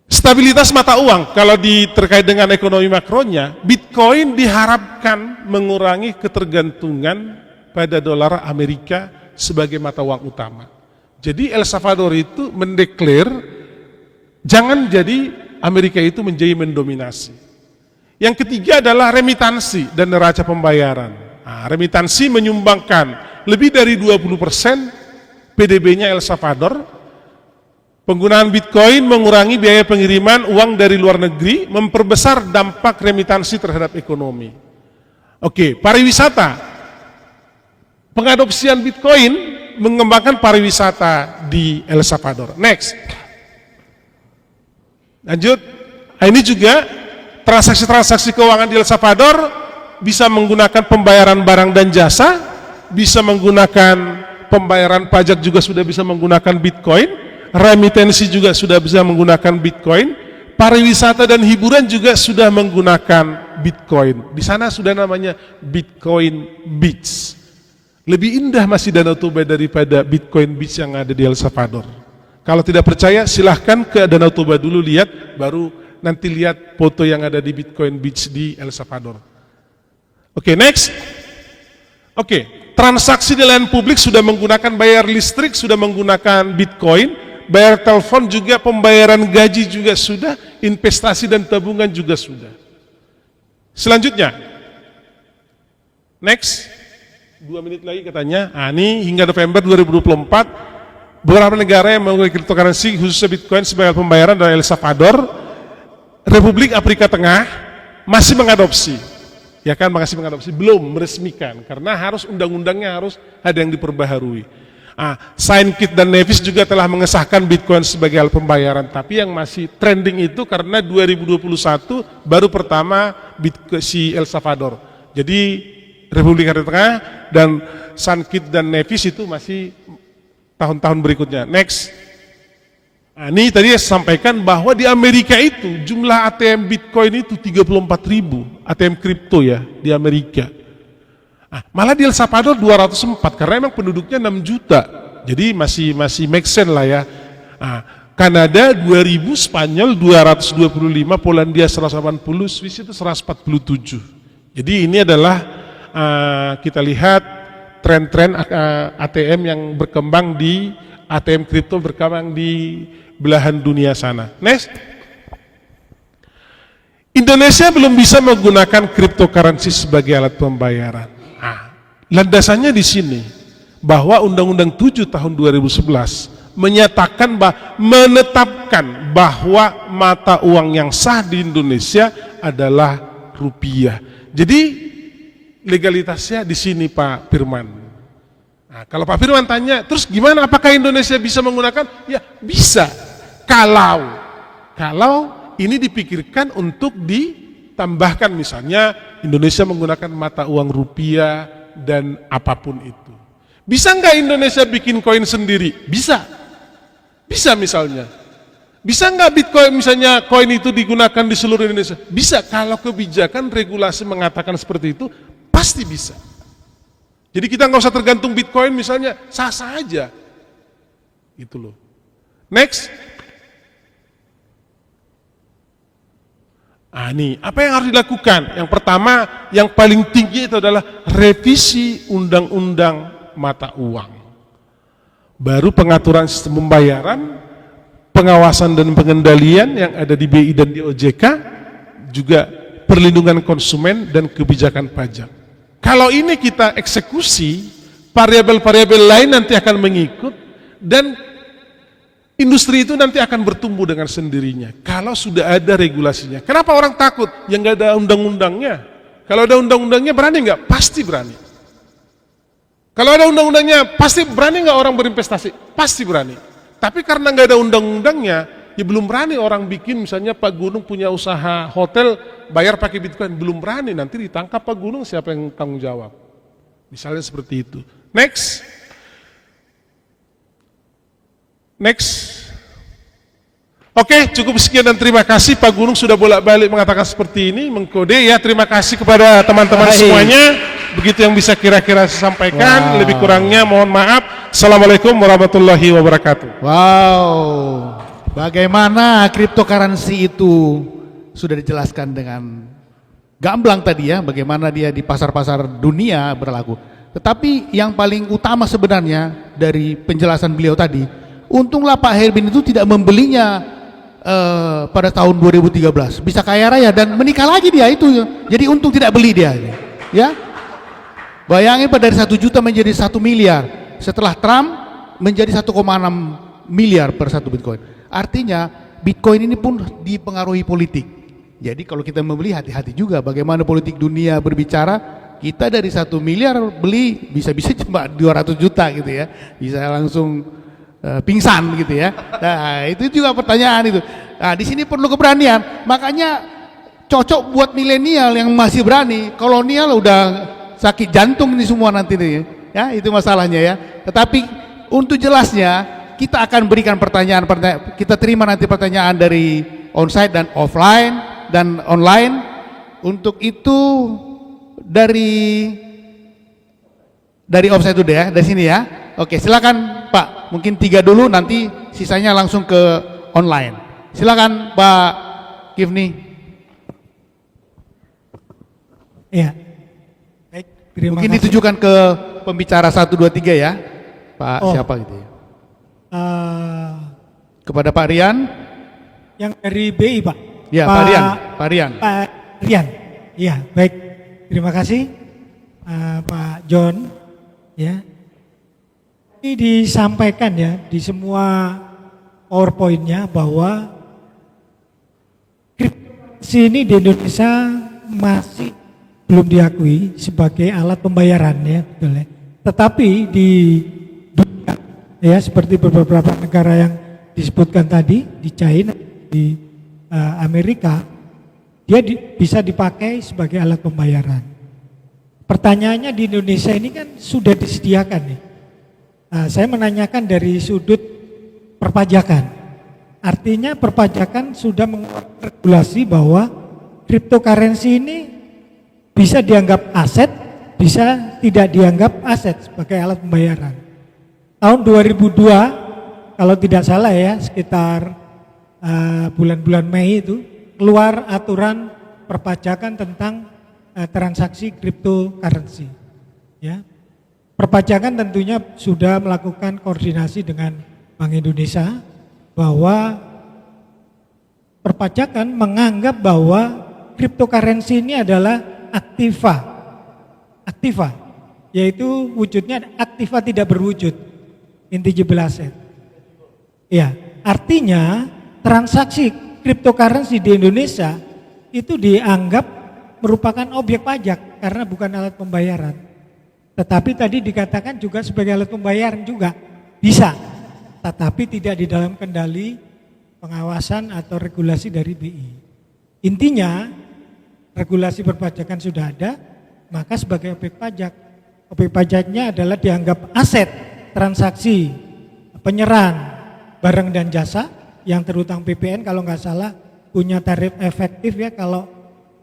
stabilitas mata uang. Kalau terkait dengan ekonomi makronya, Bitcoin diharapkan mengurangi ketergantungan pada dolar Amerika sebagai mata uang utama. Jadi El Salvador itu mendeklar jangan jadi Amerika itu menjadi mendominasi. Yang ketiga adalah remitansi dan neraca pembayaran. Nah, remitansi menyumbangkan lebih dari 20% PDB-nya El Salvador. Penggunaan Bitcoin mengurangi biaya pengiriman uang dari luar negeri, memperbesar dampak remitansi terhadap ekonomi. Oke, pariwisata. Pengadopsian Bitcoin mengembangkan pariwisata di El Salvador. Next. Lanjut, ini juga transaksi-transaksi keuangan di El Salvador bisa menggunakan pembayaran barang dan jasa, bisa menggunakan pembayaran pajak juga sudah bisa menggunakan Bitcoin, remitensi juga sudah bisa menggunakan Bitcoin, pariwisata dan hiburan juga sudah menggunakan Bitcoin. Di sana sudah namanya Bitcoin Beach. Lebih indah masih Danau Toba daripada Bitcoin Beach yang ada di El Salvador. Kalau tidak percaya silahkan ke Danau Toba dulu lihat, baru nanti lihat foto yang ada di Bitcoin Beach di El Salvador. Oke, next. Oke, transaksi di layanan publik sudah menggunakan bayar listrik, sudah menggunakan Bitcoin, bayar telepon juga, pembayaran gaji juga sudah, investasi dan tabungan juga sudah. Selanjutnya, next, 2 menit lagi katanya. Ini hingga November 2024. Beberapa negara yang menggunakan cryptocurrency khususnya Bitcoin sebagai pembayaran dari El Salvador, Republik Afrika Tengah masih mengadopsi. Ya kan, masih mengadopsi, belum meresmikan karena harus undang-undangnya harus ada yang diperbaharui. Signkit dan Nevis juga telah mengesahkan Bitcoin sebagai alat pembayaran, tapi yang masih trending itu karena 2021 baru pertama si El Salvador. Jadi Republik Afrika Tengah dan Signkit dan Nevis itu masih tahun-tahun berikutnya. Next. Ini tadi saya sampaikan bahwa di Amerika itu jumlah ATM Bitcoin itu 34.000 ATM kripto ya di Amerika. Malah di El Salvador 204 karena emang penduduknya 6 juta. Jadi masih make sense lah ya. Kanada 2.000, Spanyol 225, Polandia 180, Swiss itu 147. Jadi ini adalah kita lihat tren-tren ATM yang berkembang di ATM kripto berkembang di belahan dunia sana. Next. Indonesia belum bisa menggunakan cryptocurrency sebagai alat pembayaran. Landasannya di sini bahwa Undang-Undang 7 tahun 2011 menetapkan bahwa mata uang yang sah di Indonesia adalah rupiah. Jadi legalitasnya di sini Pak Firman. Kalau Pak Firman tanya, terus gimana? Apakah Indonesia bisa menggunakan? Ya bisa. Kalau ini dipikirkan untuk ditambahkan misalnya Indonesia menggunakan mata uang rupiah dan apapun itu. Bisa nggak Indonesia bikin koin sendiri? Bisa. Bisa misalnya. Bisa nggak Bitcoin misalnya koin itu digunakan di seluruh Indonesia? Bisa. Kalau kebijakan regulasi mengatakan seperti itu, pasti bisa. Jadi kita nggak usah tergantung Bitcoin misalnya, sah-sah aja. Gitu loh. Next. Ini apa yang harus dilakukan? Yang pertama, yang paling tinggi itu adalah revisi undang-undang mata uang. Baru pengaturan sistem pembayaran, pengawasan dan pengendalian yang ada di BI dan di OJK, juga perlindungan konsumen dan kebijakan pajak. Kalau ini kita eksekusi, variabel-variabel lain nanti akan mengikut dan industri itu nanti akan bertumbuh dengan sendirinya. Kalau sudah ada regulasinya. Kenapa orang takut? Yang nggak ada undang-undangnya. Kalau ada undang-undangnya berani nggak? Pasti berani. Kalau ada undang-undangnya, pasti berani nggak orang berinvestasi? Pasti berani. Tapi karena nggak ada undang-undangnya, ya belum berani orang bikin. Misalnya Pak Gunung punya usaha hotel, bayar pakai Bitcoin, belum berani. Nanti ditangkap Pak Gunung, siapa yang tanggung jawab? Misalnya seperti itu. Next. Oke, cukup sekian dan terima kasih. Pak Gunung sudah bolak-balik mengatakan seperti ini, mengkode ya. Terima kasih kepada teman-teman semuanya. Begitu yang bisa kira-kira saya sampaikan. Lebih kurangnya mohon maaf. Assalamualaikum warahmatullahi wabarakatuh. Wow, bagaimana cryptocurrency itu sudah dijelaskan dengan gamblang tadi ya, bagaimana dia di pasar-pasar dunia berlaku. Tetapi yang paling utama sebenarnya dari penjelasan beliau tadi, untunglah Pak Herbin itu tidak membelinya pada tahun 2013. Bisa kaya raya dan menikah lagi dia itu. Jadi untung tidak beli dia. Ya. Bayangin Pak, dari 1 juta menjadi 1 miliar. Setelah Trump menjadi 1,6 miliar per satu Bitcoin. Artinya Bitcoin ini pun dipengaruhi politik. Jadi kalau kita membeli, hati-hati juga bagaimana politik dunia berbicara. Kita dari 1 miliar beli bisa-bisa cuma 200 juta gitu ya. Bisa langsung pingsan gitu ya. Nah, itu juga pertanyaan itu. Nah, di sini perlu keberanian. Makanya cocok buat milenial yang masih berani. Kolonial udah sakit jantung ini semua nanti nih. Ya, itu masalahnya ya. Tetapi untuk jelasnya kita akan berikan pertanyaan, kita terima nanti pertanyaan dari onsite dan offline dan online. Untuk itu dari offsite udah ya, dari sini ya. Oke, silakan Pak. Mungkin 3 dulu, nanti sisanya langsung ke online. Silakan Pak Kifni. Ya. Baik, terima Mungkin kasih. ditujukan ke pembicara 1, 2, 3 ya. Pak siapa gitu ya? Kepada Pak Rian. Yang dari BI Pak. Ya, Pak Rian. Pak Rian. Pak Rian. Ya, baik. Terima kasih Pak John. Ya. Ini disampaikan ya di semua PowerPoint-nya bahwa kriptokurrensi ini di Indonesia masih belum diakui sebagai alat pembayaran ya, betul ya. Tetapi di dunia ya seperti beberapa negara yang disebutkan tadi, di China, di Amerika, dia bisa dipakai sebagai alat pembayaran. Pertanyaannya di Indonesia ini kan sudah disediakan nih. Saya menanyakan dari sudut perpajakan. Artinya perpajakan sudah mengeluarkan regulasi bahwa cryptocurrency ini bisa dianggap aset, bisa tidak dianggap aset sebagai alat pembayaran. Tahun 2002, kalau tidak salah ya, sekitar bulan-bulan Mei itu, keluar aturan perpajakan tentang transaksi cryptocurrency. Ya. Perpajakan tentunya sudah melakukan koordinasi dengan Bank Indonesia bahwa perpajakan menganggap bahwa cryptocurrency ini adalah aktiva, yaitu wujudnya aktiva tidak berwujud, intangible asset. Ya, artinya transaksi cryptocurrency di Indonesia itu dianggap merupakan objek pajak karena bukan alat pembayaran. Tetapi tadi dikatakan juga sebagai alat pembayaran juga bisa, tetapi tidak di dalam kendali pengawasan atau regulasi dari BI. Intinya regulasi perpajakan sudah ada, maka sebagai objek pajak. Objek pajaknya adalah dianggap aset transaksi penyerahan barang dan jasa yang terutang PPN kalau nggak salah punya tarif efektif ya kalau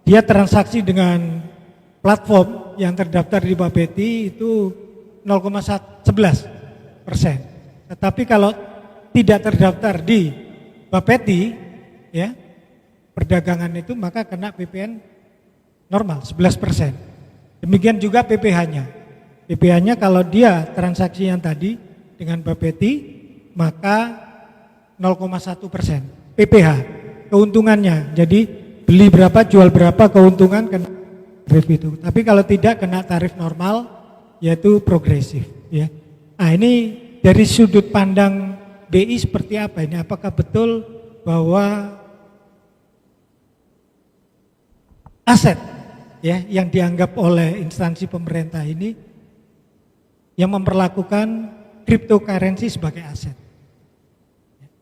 dia transaksi dengan platform yang terdaftar di Bapeti itu 0,11%. Tetapi kalau tidak terdaftar di Bapeti ya perdagangan itu maka kena PPN normal 11%. Demikian juga PPh-nya. PPh-nya kalau dia transaksi yang tadi dengan Bapeti maka 0,1% PPh keuntungannya. Jadi beli berapa jual berapa keuntungan kena tarif itu. Tapi kalau tidak kena tarif normal yaitu progresif ya. Nah, ini dari sudut pandang BI seperti apa ini? Apakah betul bahwa aset ya yang dianggap oleh instansi pemerintah ini yang memperlakukan cryptocurrency sebagai aset?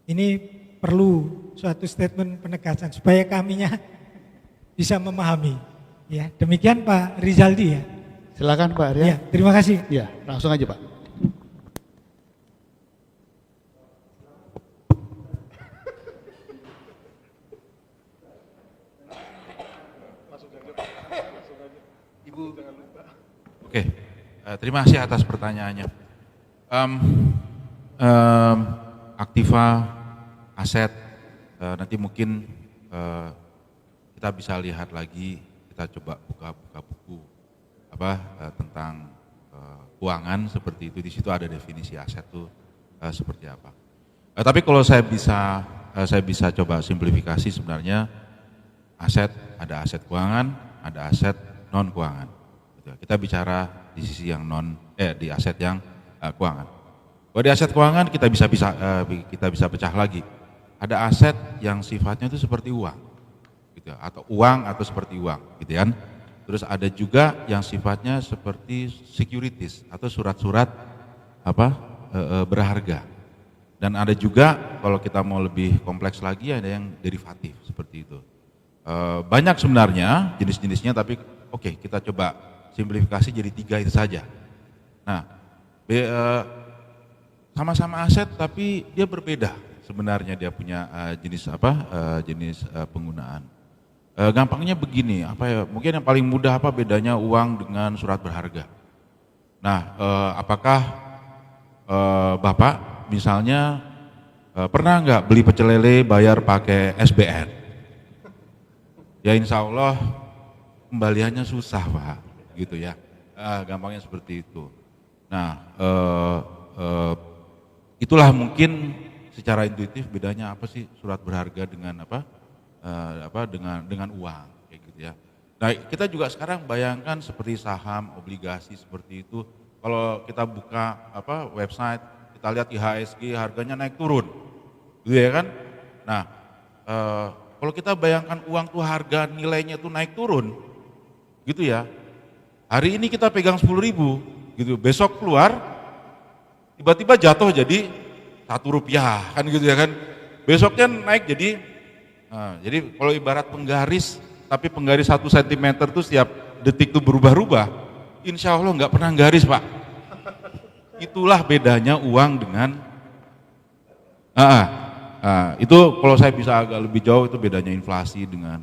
Ini perlu suatu statement penegasan supaya kaminya bisa memahami. Ya, demikian Pak Rizaldi ya. Silakan Pak Arya. Ya, terima kasih. Ya, langsung aja Pak. Oke, terima kasih atas pertanyaannya. Aktiva, aset, nanti mungkin kita bisa lihat lagi, kita coba buka buku tentang keuangan seperti itu. Di situ ada definisi aset itu seperti apa. Tapi kalau saya bisa coba simplifikasi sebenarnya aset ada aset keuangan, ada aset non keuangan. Kita bicara di sisi yang di aset yang keuangan. Kalau di aset keuangan kita bisa pecah lagi. Ada aset yang sifatnya itu seperti uang, gitu, atau uang atau seperti uang, gitu kan. Terus ada juga yang sifatnya seperti securities atau surat-surat berharga. Dan ada juga kalau kita mau lebih kompleks lagi ada yang derivatif seperti itu. Banyak sebenarnya jenis-jenisnya, tapi oke, kita coba simplifikasi jadi 3 itu saja. Nah, sama-sama aset tapi dia berbeda sebenarnya, dia punya jenis penggunaan. Gampangnya begini, mungkin yang paling mudah bedanya uang dengan surat berharga. Nah, apakah Bapak misalnya pernah nggak beli pecel lele bayar pakai SBN? Ya insya Allah kembaliannya susah Pak, gitu ya. Gampangnya seperti itu. Nah, itulah mungkin secara intuitif bedanya apa sih surat berharga dengan dengan uang, kayak gitu ya. Nah, kita juga sekarang bayangkan seperti saham, obligasi seperti itu. Kalau kita buka website, kita lihat IHSG harganya naik turun, gitu ya kan? Nah, kalau kita bayangkan uang tuh harga nilainya tuh naik turun, gitu ya. Hari ini kita pegang 10.000, gitu. Besok keluar, tiba-tiba jatuh jadi Rp1 kan gitu ya kan. Besoknya naik jadi kalau ibarat penggaris, tapi penggaris 1 cm tuh setiap detik tuh berubah-ubah, insya Allah nggak pernah garis Pak. Itulah bedanya uang dengan itu kalau saya bisa agak lebih jauh, itu bedanya inflasi dengan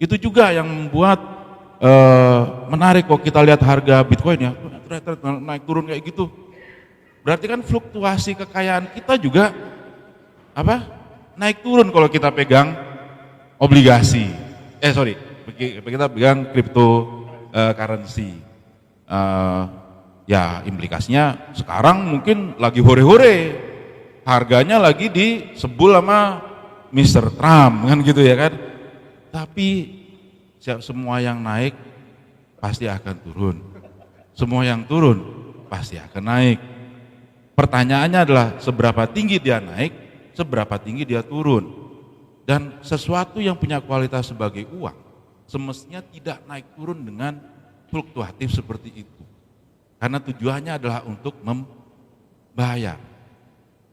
itu juga yang membuat menarik kok kita lihat harga Bitcoin ya naik turun kayak gitu. Berarti kan fluktuasi kekayaan kita juga naik turun kalau kita pegang obligasi. Kita pegang cryptocurrency. Ya implikasinya sekarang mungkin lagi hore-hore, harganya lagi disebul sama Mr. Trump kan gitu ya kan. Tapi semua yang naik pasti akan turun. Semua yang turun pasti akan naik. Pertanyaannya adalah seberapa tinggi dia naik, seberapa tinggi dia turun. Dan sesuatu yang punya kualitas sebagai uang semestinya tidak naik turun dengan fluktuatif seperti itu. Karena tujuannya adalah untuk membayar.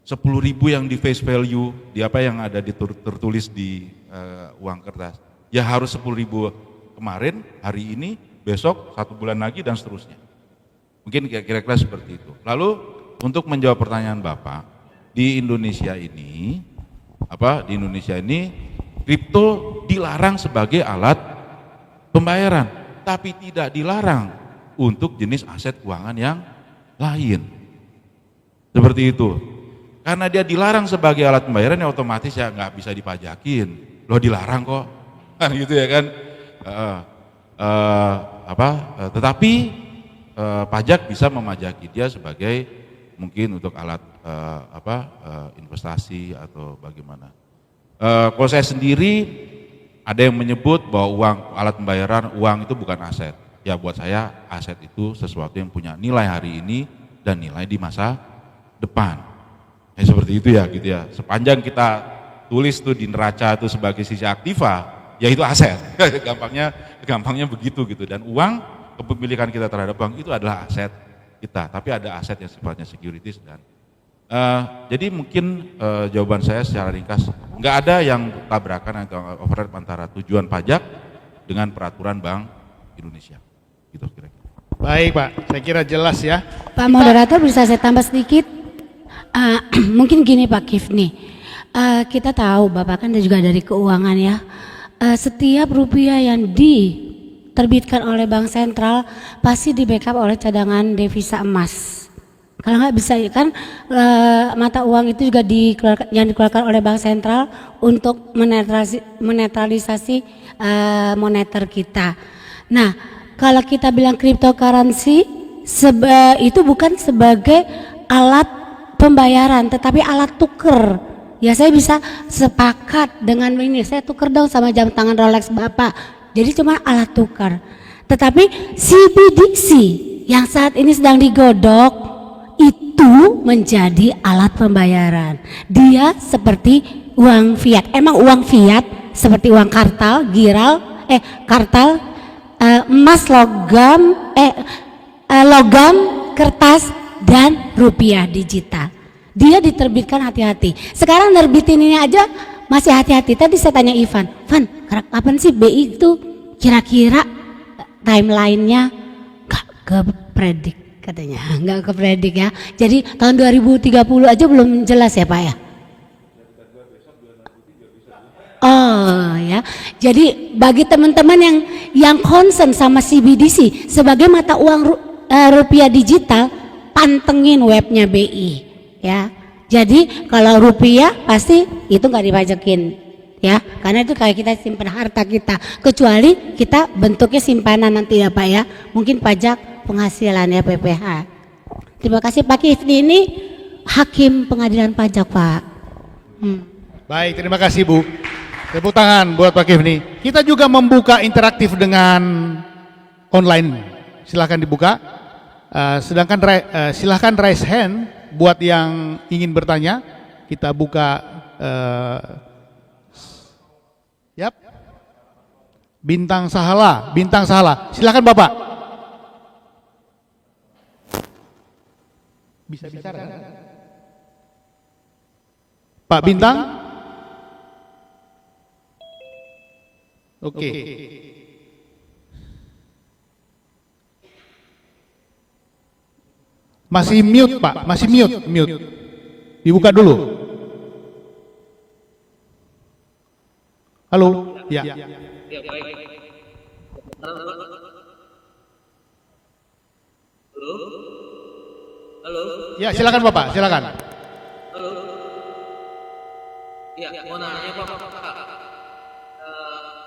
10.000 yang di face value, di yang ada tertulis di uang kertas, ya harus 10.000 kemarin, hari ini, besok, 1 bulan lagi dan seterusnya. Mungkin kira-kira seperti itu. Lalu untuk menjawab pertanyaan Bapak, di Indonesia ini kripto dilarang sebagai alat pembayaran, tapi tidak dilarang untuk jenis aset keuangan yang lain. Seperti itu. Karena dia dilarang sebagai alat pembayaran, ya otomatis ya nggak bisa dipajakin. Loh, dilarang kok, kan gitu ya kan. Tetapi pajak bisa memajaki dia sebagai mungkin untuk alat investasi atau bagaimana. Kalau saya sendiri ada yang menyebut bahwa alat pembayaran, uang itu bukan aset. Ya buat saya aset itu sesuatu yang punya nilai hari ini dan nilai di masa depan. Ya seperti itu ya gitu ya. Sepanjang kita tulis tuh di neraca itu sebagai sisi aktiva, ya itu aset. gampangnya begitu gitu. Dan uang, kepemilikan kita terhadap bank itu adalah aset kita. Tapi ada aset yang sifatnya securities dan jadi mungkin jawaban saya secara ringkas, nggak ada yang tabrakan atau overlap antara tujuan pajak dengan peraturan Bank Indonesia. Gitu kira-kira. Baik Pak, saya kira jelas ya. Pak Moderator, bisa saya tambah sedikit? Mungkin gini Pak Kifni, kita tahu Bapak kan juga dari keuangan ya, setiap rupiah yang diterbitkan oleh Bank Sentral pasti di backup oleh cadangan devisa emas. Kalau nggak bisa kan mata uang itu juga yang dikeluarkan oleh Bank Sentral untuk menetralisasi moneter kita. Nah, kalau kita bilang cryptocurrency itu bukan sebagai alat pembayaran, tetapi alat tuker. Ya saya bisa sepakat dengan ini, saya tuker dong sama jam tangan Rolex Bapak. Jadi cuma alat tukar. Tetapi CBDC yang saat ini sedang digodok itu menjadi alat pembayaran. Dia seperti uang fiat. Emang uang fiat seperti uang kartal, kartal, emas, logam, kertas, dan rupiah digital. Dia diterbitkan hati-hati. Sekarang nerbitin ini aja masih hati-hati. Tadi saya tanya Ivan, kapan sih BI itu kira-kira timelinenya? Gak kepredik katanya, nggak kepredik ya. Jadi tahun 2030 aja belum jelas ya Pak ya. Oh ya, jadi bagi teman-teman yang concern sama CBDC sebagai mata uang rupiah digital, pantengin webnya BI ya. Jadi kalau rupiah pasti itu nggak dipajakin ya, karena itu kayak kita simpan harta kita, kecuali kita bentuknya simpanan nanti ya Pak ya, mungkin pajak penghasilan ya PPH. Terima kasih Pak Kifni, ini hakim pengadilan pajak Pak. Baik, terima kasih Bu. Tepuk tangan buat Pak Kifni. Kita juga membuka interaktif dengan online. Silahkan dibuka. Silahkan raise hand buat yang ingin bertanya. Kita buka. Bintang Sahala. Silahkan Bapak. Bisa bicara kan? Pak Bintang. Oke. Masih mute Pak, masih mute. Dibuka dulu. Halo, ya. Halo. Ya, silakan Bapak, silakan. Halo. Ya, mau nanya Pak,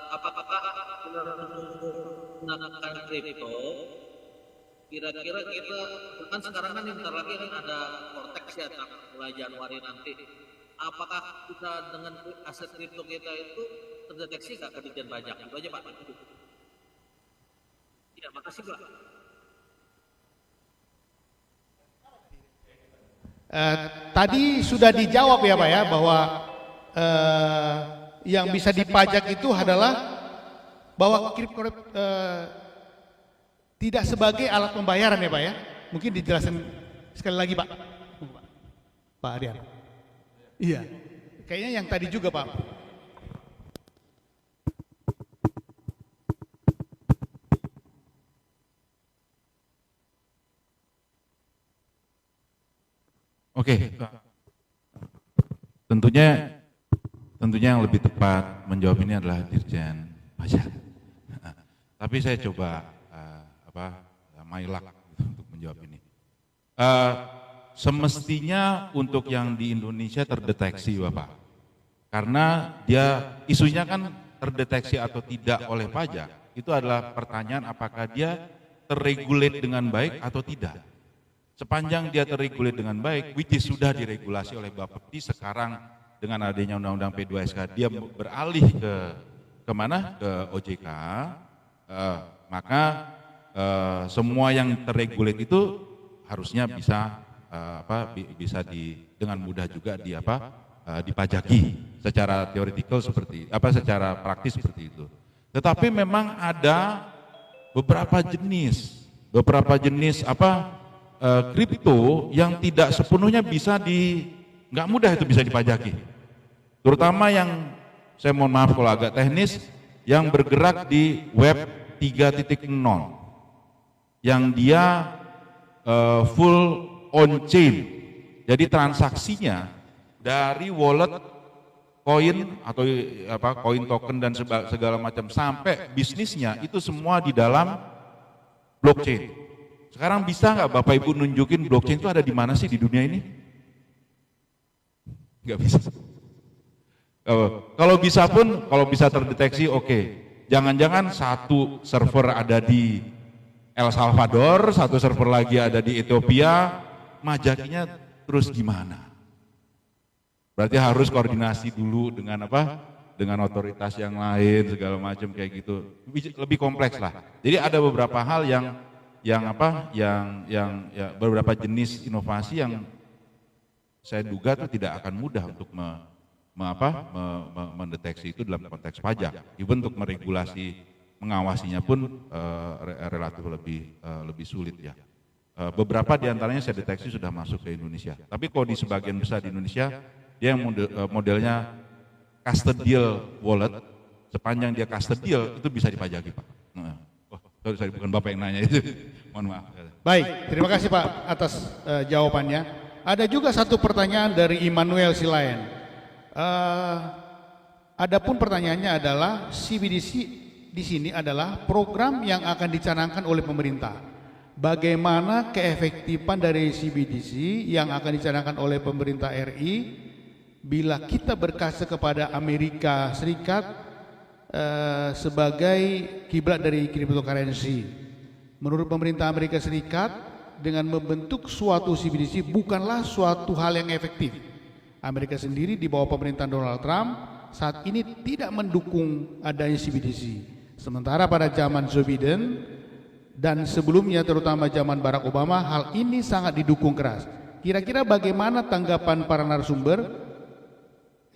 apakah menggunakan kripto? Kira-kira kita kan sekarang kan bentar lagi kan ada Cortex ya, mulai Januari nanti. Apakah kita dengan aset kripto kita itu terdeteksi nggak ke Ditjen Pajak? Itu aja Pak. Ya, makasih Pak. Tadi sudah dijawab ya Pak ya, bahwa yang bisa dipajak itu adalah bahwa kripto tidak sebagai alat pembayaran ya Pak ya. Mungkin dijelaskan sekali lagi Pak. Pak Aryan. Iya. Kayaknya yang tadi juga Pak. Oke. Tentunya yang lebih tepat menjawab ini adalah Dirjen Pajak. Tapi saya coba my luck untuk menjawab ini. Semestinya untuk yang di Indonesia terdeteksi, Bapak. Karena dia isunya kan terdeteksi atau tidak oleh pajak. Itu adalah pertanyaan apakah dia terregulate dengan baik atau tidak. Sepanjang dia terregulate dengan baik, which is sudah diregulasi oleh Bapepti sekarang dengan adanya Undang-Undang P2SK, dia beralih ke mana? Ke OJK, maka semua yang terregulate itu harusnya bisa dengan mudah juga dipajaki secara teoretikal secara praktis seperti itu. Tetapi memang ada beberapa jenis kripto yang tidak sepenuhnya nggak mudah itu bisa dipajaki. Terutama yang saya mohon maaf kalau agak teknis, yang bergerak di web 3.0, yang dia full on chain. Jadi transaksinya dari wallet, koin atau koin token dan segala macam sampai bisnisnya itu semua di dalam blockchain. Sekarang bisa nggak Bapak Ibu nunjukin blockchain itu ada di mana sih di dunia ini? Nggak bisa. Kalau bisa pun, kalau bisa terdeteksi oke. Jangan-jangan satu server ada di El Salvador, satu server lagi ada di Ethiopia, majakinya terus gimana? Berarti harus koordinasi dulu dengan dengan otoritas yang lain segala macam kayak gitu. Lebih kompleks lah. Jadi ada beberapa hal yang beberapa jenis inovasi yang saya duga itu tidak akan mudah untuk mendeteksi itu dalam konteks pajak. Even untuk meregulasi, mengawasinya pun relatif lebih sulit ya. Beberapa diantaranya saya deteksi sudah masuk ke Indonesia. Tapi kalau di sebagian besar di Indonesia, dia yang modelnya custodial wallet, sepanjang dia custodial itu bisa dipajaki Pak. Sorry, bukan Bapak yang nanya itu, mohon maaf. Baik, terima kasih Pak atas jawabannya. Ada juga satu pertanyaan dari Immanuel Silayan. Adapun pertanyaannya adalah CBDC di sini adalah program yang akan dicanangkan oleh pemerintah. Bagaimana keefektifan dari CBDC yang akan dicanangkan oleh pemerintah RI bila kita berkaca kepada Amerika Serikat sebagai kiblat dari cryptocurrency? Menurut pemerintah Amerika Serikat, dengan membentuk suatu CBDC bukanlah suatu hal yang efektif. Amerika sendiri di bawah pemerintahan Donald Trump saat ini tidak mendukung adanya CBDC. Sementara pada zaman Joe Biden dan sebelumnya terutama zaman Barack Obama, hal ini sangat didukung keras. Kira-kira bagaimana tanggapan para narasumber?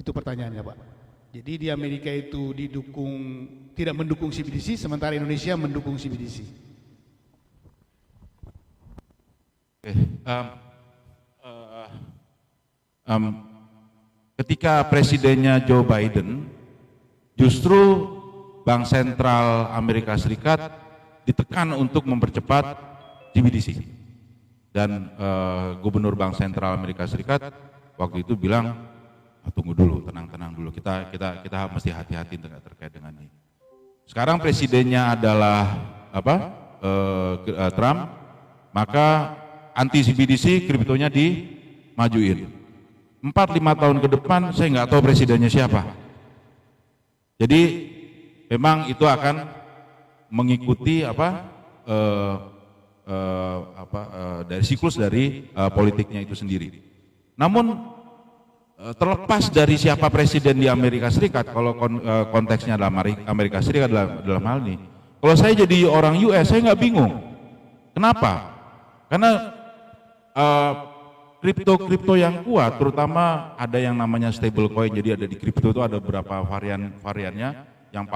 Itu pertanyaannya Pak. Jadi di Amerika itu tidak mendukung CBDC, sementara Indonesia mendukung CBDC. Ketika presidennya Joe Biden, justru Bank Sentral Amerika Serikat ditekan untuk mempercepat CBDC. Dan Gubernur Bank Sentral Amerika Serikat waktu itu bilang, tunggu dulu, tenang dulu, kita mesti hati-hati terkait dengan ini. Sekarang presidennya adalah Trump, maka anti CBDC kriptonya dimajuin. 4-5 tahun ke depan saya nggak tahu presidennya siapa. Jadi memang itu akan mengikuti dari siklus dari politiknya itu sendiri. Namun terlepas dari siapa presiden di Amerika Serikat, kalau konteksnya dalam Amerika Serikat dalam hal ini, kalau saya jadi orang US saya nggak bingung. Kenapa? Karena kripto yang kuat, terutama ada yang namanya stablecoin. Jadi ada di kripto itu ada beberapa variannya. Yang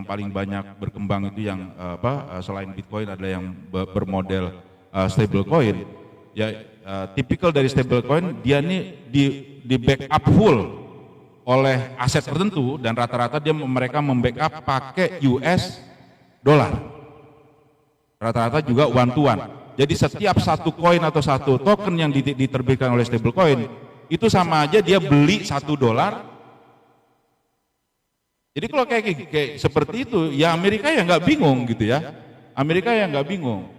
paling banyak berkembang itu yang selain Bitcoin ada yang bermodel stablecoin. Ya, tipikal dari stablecoin dia ini di backup full oleh aset tertentu dan rata-rata mereka membackup pakai US dollar. Rata-rata juga one to one. Jadi setiap satu koin atau satu token yang diterbitkan oleh stablecoin itu sama aja dia beli $1. Jadi kalau kayak seperti itu, ya Amerika ya nggak bingung gitu ya. Amerika ya nggak bingung.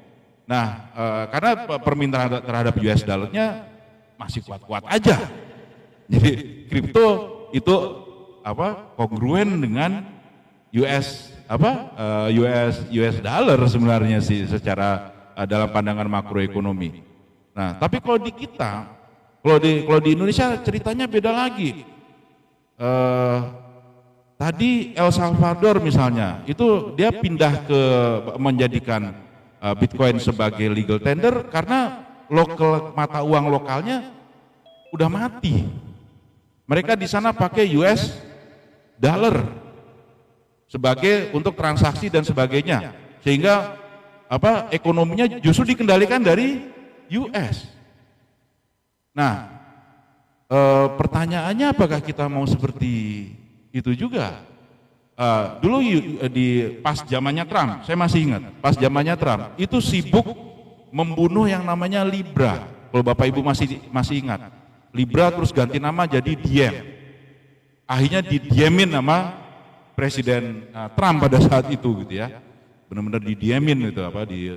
Nah, karena permintaan terhadap US dollarnya masih kuat-kuat aja. Jadi kripto itu kongruen dengan US dollar sebenarnya sih secara dalam pandangan makroekonomi. Nah, tapi kalau di kita, kalau di Indonesia ceritanya beda lagi. Tadi El Salvador misalnya, itu dia pindah ke menjadikan Bitcoin sebagai legal tender karena mata uang lokalnya udah mati. Mereka di sana pakai US dollar sebagai untuk transaksi dan sebagainya, sehingga ekonominya justru dikendalikan dari US. Nah, pertanyaannya apakah kita mau seperti itu juga? Dulu pas zamannya Trump, saya masih ingat, pas zamannya Trump itu sibuk membunuh yang namanya Libra. Kalau Bapak Ibu masih ingat, Libra terus ganti nama jadi Diem. Akhirnya didiemin nama Presiden Trump pada saat itu gitu ya. Benar-benar didiemin gitu,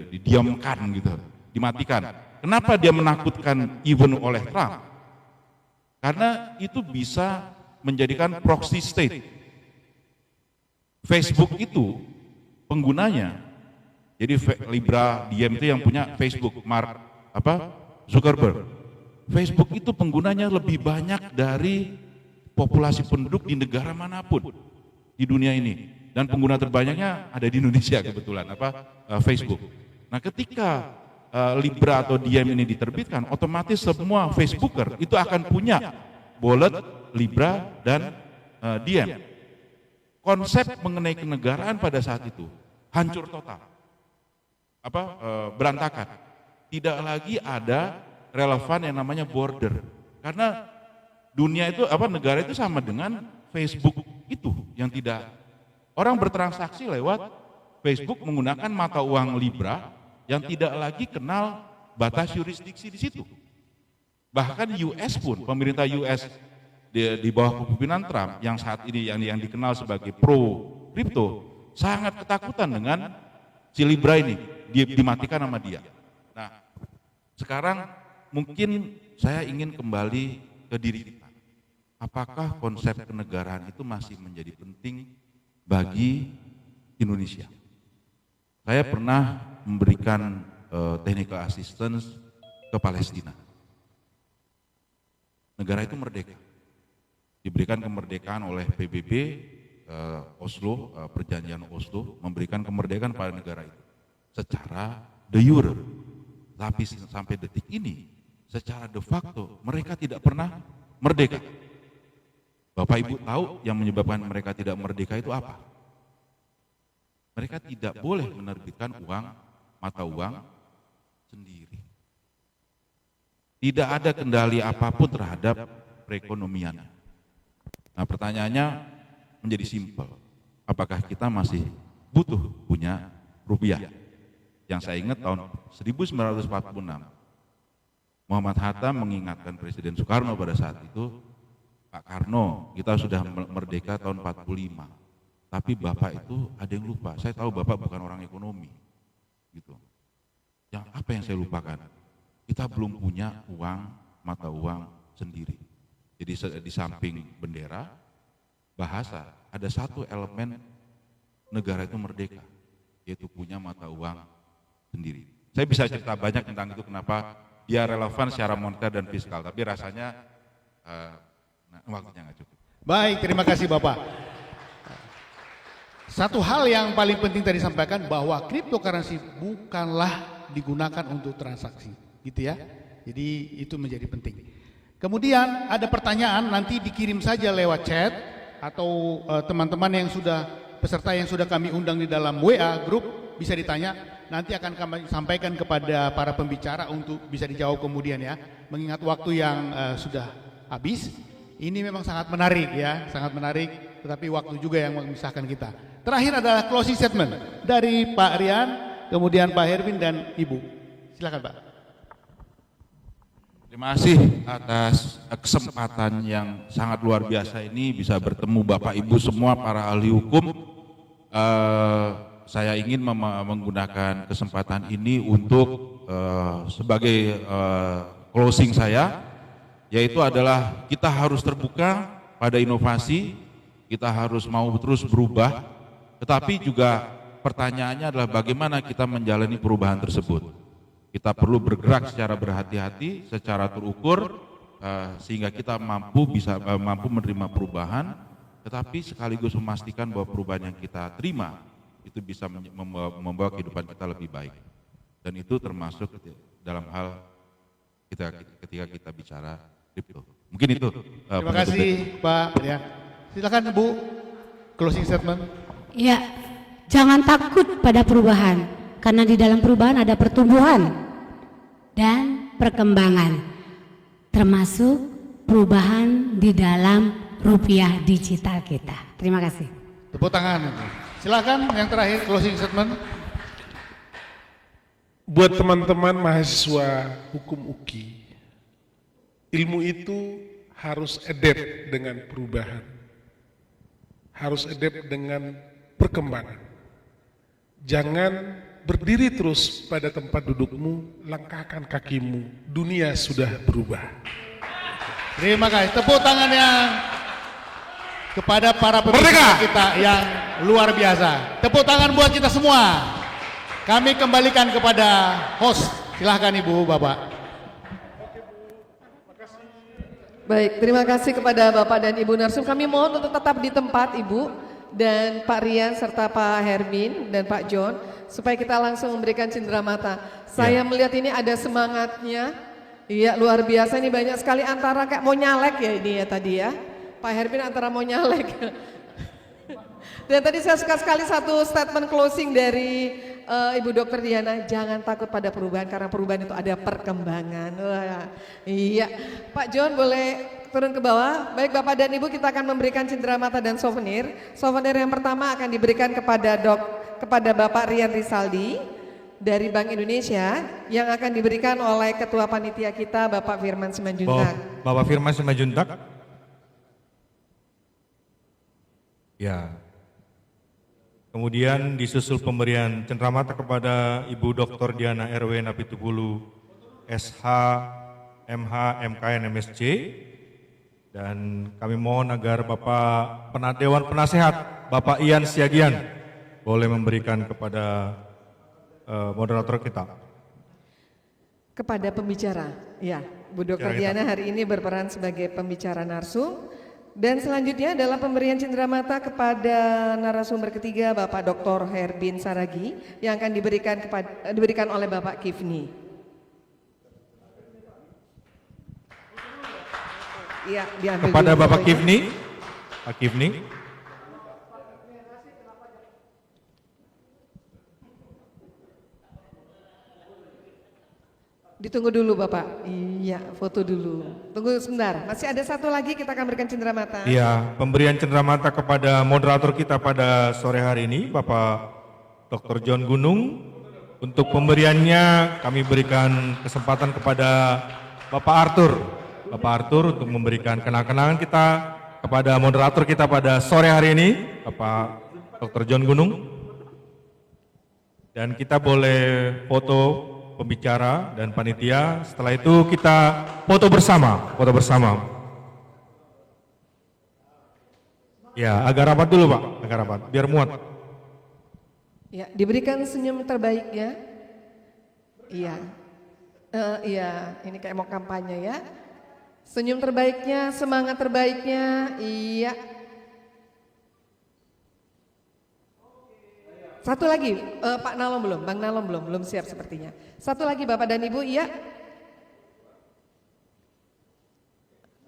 didiamkan gitu, dimatikan. Kenapa dia menakutkan even oleh Trump? Karena itu bisa menjadikan proxy state. Facebook itu penggunanya, jadi Libra Diem itu yang punya Facebook, Mark Zuckerberg. Facebook itu penggunanya lebih banyak dari populasi penduduk di negara manapun di dunia ini, dan pengguna terbanyaknya ada di Indonesia kebetulan Facebook. Nah, ketika Libra atau Diem ini diterbitkan, otomatis semua Facebooker itu akan punya wallet Libra dan Diem. Konsep mengenai kenegaraan pada saat itu hancur total, berantakan. Tidak lagi ada relevan yang namanya border, karena dunia itu negara itu sama dengan Facebook itu yang tidak, orang bertransaksi lewat Facebook menggunakan mata uang Libra yang tidak lagi kenal batas yurisdiksi di situ. Bahkan US pun, pemerintah US di bawah kepemimpinan Trump yang saat ini yang dikenal sebagai pro kripto sangat ketakutan dengan si Libra ini, dimatikan sama dia. Nah, sekarang mungkin saya ingin kembali ke diri kita. Apakah konsep kenegaraan itu masih menjadi penting bagi Indonesia? Saya pernah memberikan technical assistance ke Palestina. Negara itu merdeka, diberikan kemerdekaan oleh PBB, Oslo, perjanjian Oslo, memberikan kemerdekaan pada negara itu secara de jure. Tapi sampai detik ini, secara de facto mereka tidak pernah merdeka. Bapak Ibu tahu yang menyebabkan mereka tidak merdeka itu apa? Mereka tidak boleh menerbitkan mata uang sendiri. Tidak ada kendali apapun terhadap perekonomian. Nah, pertanyaannya menjadi simpel. Apakah kita masih butuh punya rupiah? Yang saya ingat tahun 1946, Muhammad Hatta mengingatkan Presiden Soekarno pada saat itu, Pak Karno, kita sudah merdeka tahun 45. Tapi Bapak itu ada yang lupa. Saya tahu Bapak bukan orang ekonomi. Gitu. Apa yang saya lupakan? Kita belum punya mata uang sendiri. Jadi di samping bendera, bahasa, ada satu elemen negara itu merdeka, yaitu punya mata uang sendiri. Saya bisa cerita banyak tentang itu, kenapa dia relevan secara moneter dan fiskal, tapi rasanya waktunya nggak cukup. Baik, terima kasih Bapak. Satu hal yang paling penting tadi disampaikan bahwa cryptocurrency bukanlah digunakan untuk transaksi, gitu ya. Jadi itu menjadi penting. Kemudian ada pertanyaan, nanti dikirim saja lewat chat atau teman-teman yang peserta yang sudah kami undang di dalam WA grup bisa ditanya. Nanti akan kami sampaikan kepada para pembicara untuk bisa dijawab kemudian ya. Mengingat waktu yang sudah habis, ini memang sangat menarik ya, sangat menarik. Tetapi waktu juga yang memisahkan kita. Terakhir adalah closing statement dari Pak Rian, kemudian Pak Herwin dan Ibu. Silakan Pak. Terima kasih atas kesempatan yang sangat luar biasa ini bisa bertemu Bapak Ibu semua para ahli hukum. Saya ingin menggunakan kesempatan ini untuk sebagai closing saya, yaitu adalah kita harus terbuka pada inovasi, kita harus mau terus berubah, tetapi juga pertanyaannya adalah bagaimana kita menjalani perubahan tersebut. Kita perlu bergerak secara berhati-hati, secara terukur, sehingga kita mampu menerima perubahan, tetapi sekaligus memastikan bahwa perubahan yang kita terima itu bisa membawa kehidupan kita lebih baik. Dan itu termasuk dalam hal ketika kita bicara kripto. Mungkin itu. Terima kasih Pak. Ya. Silakan Bu, closing statement. Ya, jangan takut pada perubahan, karena di dalam perubahan ada pertumbuhan dan perkembangan, termasuk perubahan di dalam rupiah digital kita. Terima kasih. Tepuk tangan. Silakan yang terakhir closing statement. Buat teman-teman mahasiswa hukum UKI, ilmu itu harus adapt dengan perubahan, harus adapt dengan perkembangan. Jangan berdiri terus pada tempat dudukmu, langkahkan kakimu, dunia sudah berubah. Terima kasih. Tepuk tangannya kepada para pemirsa kita yang luar biasa. Tepuk tangan buat kita semua. Kami kembalikan kepada host. Silahkan Ibu, Bapak. Baik, terima kasih kepada Bapak dan Ibu Narsum. Kami mohon untuk tetap di tempat Ibu dan Pak Rian serta Pak Herbin dan Pak John, supaya kita langsung memberikan cenderamata. Saya melihat ini ada semangatnya, iya luar biasa, ini banyak sekali antara kayak mau nyalek ya ini ya tadi ya. Pak Herbin antara mau nyalek. Dan tadi saya suka sekali satu statement closing dari Ibu Dr. Diana, jangan takut pada perubahan karena perubahan itu ada perkembangan. Wah, iya, Pak John boleh turun ke bawah. Baik Bapak dan Ibu, kita akan memberikan cenderamata dan souvenir. Souvenir yang pertama akan diberikan kepada Bapak Rian Risaldi dari Bank Indonesia yang akan diberikan oleh Ketua Panitia kita Bapak Firman Simanjuntak. Bapak Firman Simanjuntak. Ya. Kemudian disusul pemberian cenderamata kepada Ibu Dr. Diana RW Napitupulu SH MH MKN MSc, dan kami mohon agar Bapak Dewan Penasehat Bapak Ian Siagian boleh memberikan kepada moderator kita. Kepada pembicara, ya Bu Dr. Diana hari ini berperan sebagai pembicara narsum. Dan selanjutnya adalah pemberian cenderamata kepada narasumber ketiga Bapak Dr. Herbin Saragi yang akan diberikan oleh Bapak Kifni. Iya, diambil kepada dulu, Bapak Kifni. Pak Kifni. Ditunggu dulu Bapak. Iya, foto dulu. Tunggu sebentar. Masih ada satu lagi kita akan berikan cenderamata. Iya, pemberian cenderamata kepada moderator kita pada sore hari ini, Bapak Dr. John Gunung. Untuk pemberiannya kami berikan kesempatan kepada Bapak Arthur. Bapak Arthur untuk memberikan kenang-kenangan kita kepada moderator kita pada sore hari ini, Bapak Dr. John Gunung. Dan kita boleh foto pembicara dan panitia. Setelah itu kita foto bersama, Ya, agak rapat dulu Pak, agak rapat, biar muat. Ya, diberikan senyum terbaik ya. Iya, iya, ini kayak mau kampanye ya. Senyum terbaiknya, semangat terbaiknya, iya. Satu lagi, Pak Nalom belum, Bang Nalom belum siap sepertinya. Satu lagi Bapak dan Ibu, iya.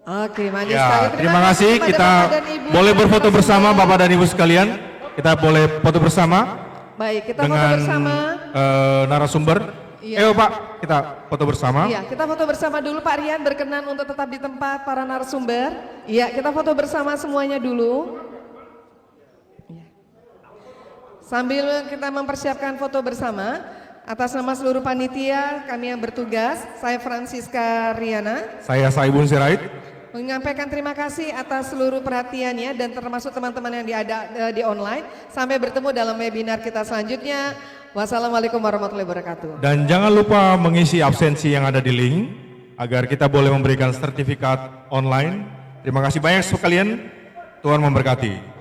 Oke, manis sekali. Terima kasih, kita boleh berfoto bersama Bapak dan Ibu sekalian. Kita boleh foto bersama. Baik, kita dengan, foto bersama. Narasumber. Iya. Pak, kita foto bersama. Iya, kita foto bersama dulu. Pak Rian berkenan untuk tetap di tempat para narasumber. Iya, kita foto bersama semuanya dulu. Sambil kita mempersiapkan foto bersama, Atas nama seluruh panitia, kami yang bertugas, saya Francisca Riana, Saya Saibun Sirait. menyampaikan terima kasih atas seluruh perhatiannya dan termasuk teman-teman yang di online. Sampai bertemu dalam webinar kita selanjutnya. Wassalamualaikum warahmatullahi wabarakatuh. Dan jangan lupa mengisi absensi yang ada di link agar kita boleh memberikan sertifikat online. Terima kasih banyak sekalian. Tuhan memberkati.